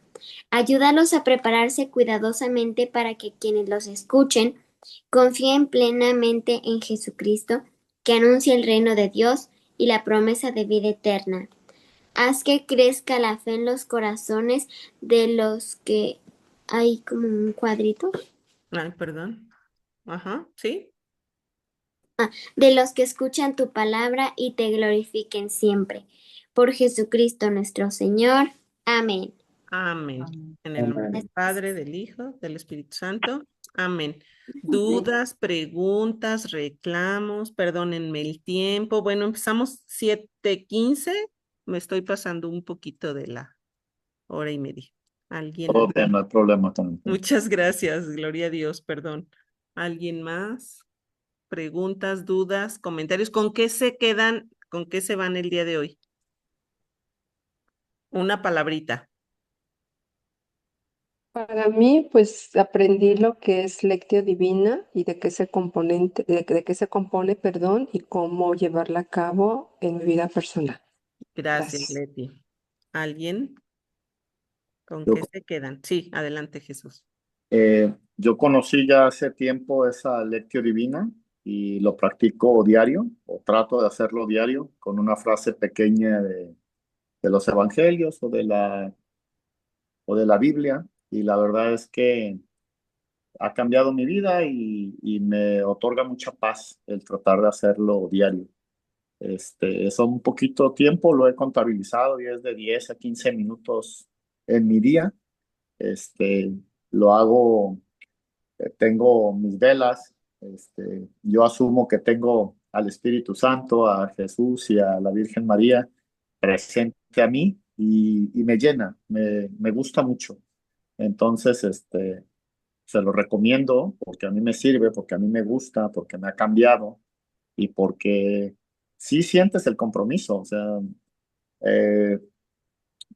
Ayúdalos a prepararse cuidadosamente para que quienes los escuchen confíen plenamente en Jesucristo, que anuncia el reino de Dios y la promesa de vida eterna. Haz que crezca la fe en los corazones de los que... Hay como un cuadrito. Ay, perdón. Ajá, ¿sí? De los que escuchan tu palabra y te glorifiquen siempre. Por Jesucristo nuestro Señor. Amén. Amén. En el nombre del Padre, del Hijo, del Espíritu Santo. Amén. Dudas, preguntas, reclamos, perdónenme el tiempo. Bueno, empezamos 7:15. Me estoy pasando un poquito de la hora y media. ¿Alguien? Ok, no hay problema también. Muchas gracias, gloria a Dios, perdón. ¿Alguien más? Preguntas, dudas, comentarios. ¿Con qué se quedan? ¿Con qué se van el día de hoy? Una palabrita. Para mí, pues aprendí lo que es Lectio Divina y de qué se compone, perdón, y cómo llevarla a cabo en mi vida personal. Gracias, Gracias. Leti. ¿Alguien? ¿Con Yo- qué se quedan? Sí, adelante, Jesús. Yo conocí ya hace tiempo esa Lectio Divina y lo practico diario, o trato de hacerlo diario, con una frase pequeña de los evangelios o de la Biblia. Y la verdad es que ha cambiado mi vida y me otorga mucha paz el tratar de hacerlo diario. Son un poquito tiempo, lo he contabilizado y es de 10 a 15 minutos en mi día. Este, lo hago, tengo mis velas, yo asumo que tengo al Espíritu Santo, a Jesús y a la Virgen María presente a mí y me llena, me gusta mucho. Entonces, se lo recomiendo porque a mí me sirve, porque a mí me gusta, porque me ha cambiado y porque sí sientes el compromiso, o sea, eh,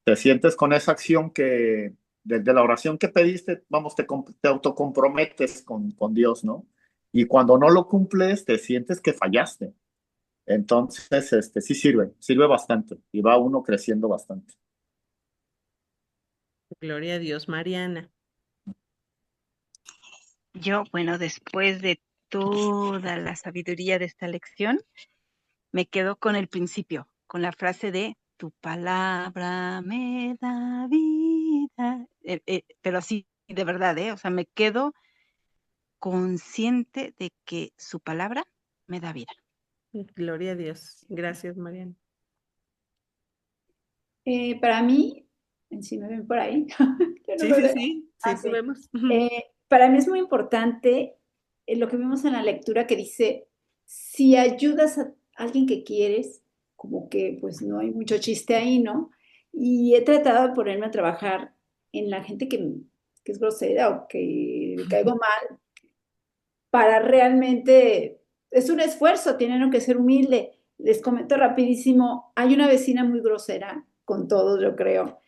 te sientes con esa acción que desde la oración que pediste, vamos, te autocomprometes con Dios, ¿no? Y cuando no lo cumples, te sientes que fallaste. Entonces, sí sirve bastante y va uno creciendo bastante. Gloria a Dios, Mariana. Yo, bueno, después de toda la sabiduría de esta lección, me quedo con el principio, con la frase de tu palabra me da vida. Pero así, de verdad, o sea, me quedo consciente de que su palabra me da vida. Gloria a Dios. Gracias, Mariana. Para mí, si me ven por ahí, yo no Sí, me sí, veo. sí, sí, Sí. vemos. Para mí es muy importante lo que vimos en la lectura que dice, si ayudas a alguien que quieres, como que pues no hay mucho chiste ahí, ¿no? Y he tratado de ponerme a trabajar en la gente que es grosera o que le caigo mal, para realmente, es un esfuerzo, tienen que ser humilde. Les comento rapidísimo, hay una vecina muy grosera con todos, yo creo.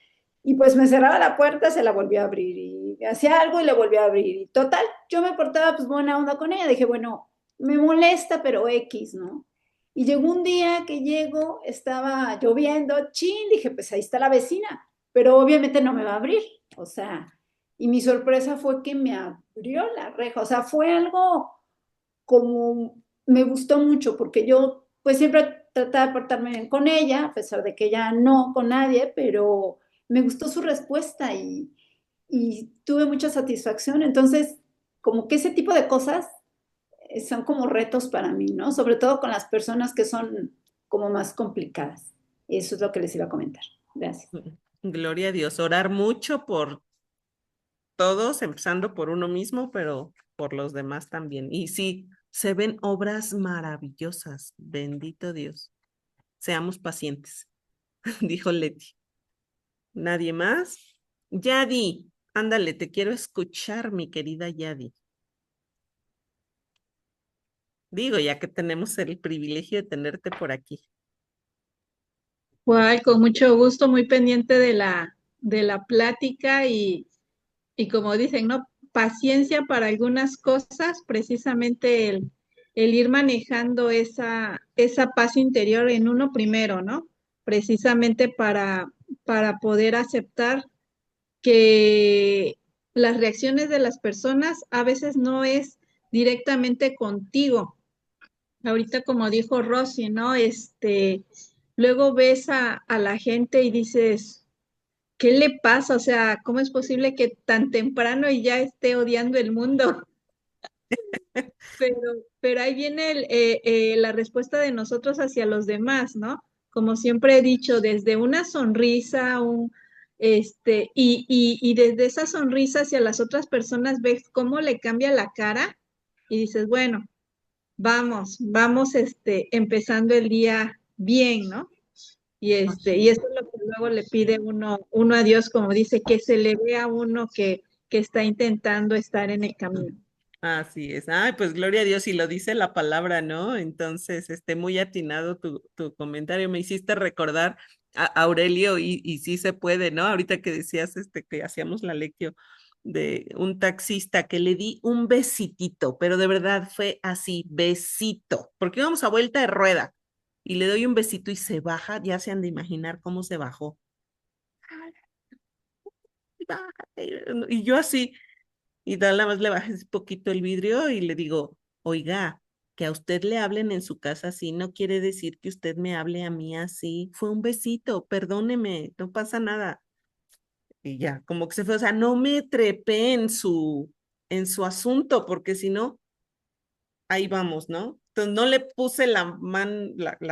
Y pues me cerraba la puerta, se la volvía a abrir y me hacía algo y le volvía a abrir. Y total, yo me portaba pues buena onda con ella. Dije, bueno, me molesta, pero X, ¿no? Y llegó un día que llego, estaba lloviendo, chin, dije, pues ahí está la vecina, pero obviamente no me va a abrir. O sea, y mi sorpresa fue que me abrió la reja. O sea, fue algo como, me gustó mucho porque yo pues siempre trataba de portarme bien con ella, a pesar de que ella no con nadie, pero me gustó su respuesta y tuve mucha satisfacción. Entonces, como que ese tipo de cosas son como retos para mí, ¿no? Sobre todo con las personas que son como más complicadas. Eso es lo que les iba a comentar. Gracias. Gloria a Dios. Orar mucho por todos, empezando por uno mismo, pero por los demás también. Y sí, se ven obras maravillosas. Bendito Dios. Seamos pacientes, dijo Leti. ¿Nadie más? Yadi, ándale, te quiero escuchar, mi querida Yadi. Digo, ya que tenemos el privilegio de tenerte por aquí. Guay, con mucho gusto, muy pendiente de la plática y como dicen, ¿no? Paciencia para algunas cosas, precisamente el ir manejando esa paz interior en uno primero, ¿no? Precisamente para poder aceptar que las reacciones de las personas a veces no es directamente contigo. Ahorita como dijo Rosy, ¿no? Luego ves a la gente y dices, ¿qué le pasa? O sea, ¿cómo es posible que tan temprano y ya esté odiando el mundo? Pero, pero ahí viene la respuesta de nosotros hacia los demás, ¿no? Como siempre he dicho, desde una sonrisa, y desde esa sonrisa hacia las otras personas ves cómo le cambia la cara y dices, bueno, vamos, empezando el día bien, ¿no? Y eso es lo que luego le pide uno a Dios, como dice, que se le vea a uno que está intentando estar en el camino. Así es. Ay, pues gloria a Dios, y lo dice la palabra, ¿no? Entonces, muy atinado tu comentario. Me hiciste recordar a Aurelio y sí se puede, ¿no? Ahorita que decías que hacíamos la lección de un taxista que le di un besitito, pero de verdad fue así, besito, porque íbamos a vuelta de rueda y le doy un besito y se baja, ya se han de imaginar cómo se bajó. Y yo así. Y nada más le bajé un poquito el vidrio y le digo, oiga, que a usted le hablen en su casa así no quiere decir que usted me hable a mí así. Fue un besito, perdóneme, no pasa nada. Y ya, como que se fue, o sea, no me trepé en su asunto, porque si no, ahí vamos, ¿no? Entonces no le puse la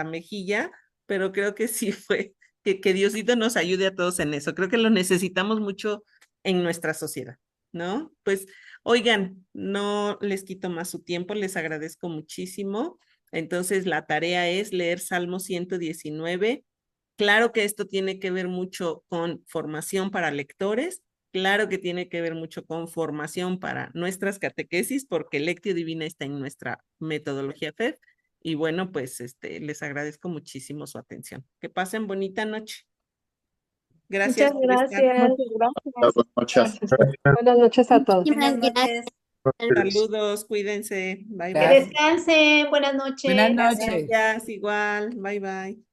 mejilla, pero creo que sí fue, que Diosito nos ayude a todos en eso. Creo que lo necesitamos mucho en nuestra sociedad, ¿no? Pues, oigan, no les quito más su tiempo, les agradezco muchísimo. Entonces, la tarea es leer Salmo 119. Claro que esto tiene que ver mucho con formación para lectores, claro que tiene que ver mucho con formación para nuestras catequesis, porque Lectio Divina está en nuestra metodología FED. Y bueno, pues les agradezco muchísimo su atención. Que pasen bonita noche. Gracias Muchas por estar. gracias. Muchas gracias. Buenas noches. Gracias. Buenas noches a todos. Muchísimas Buenas gracias. noches. Saludos, cuídense. Bye, Que bye. Gracias. descansen. Buenas noches. Buenas Gracias. noches. Gracias, igual. Bye, bye.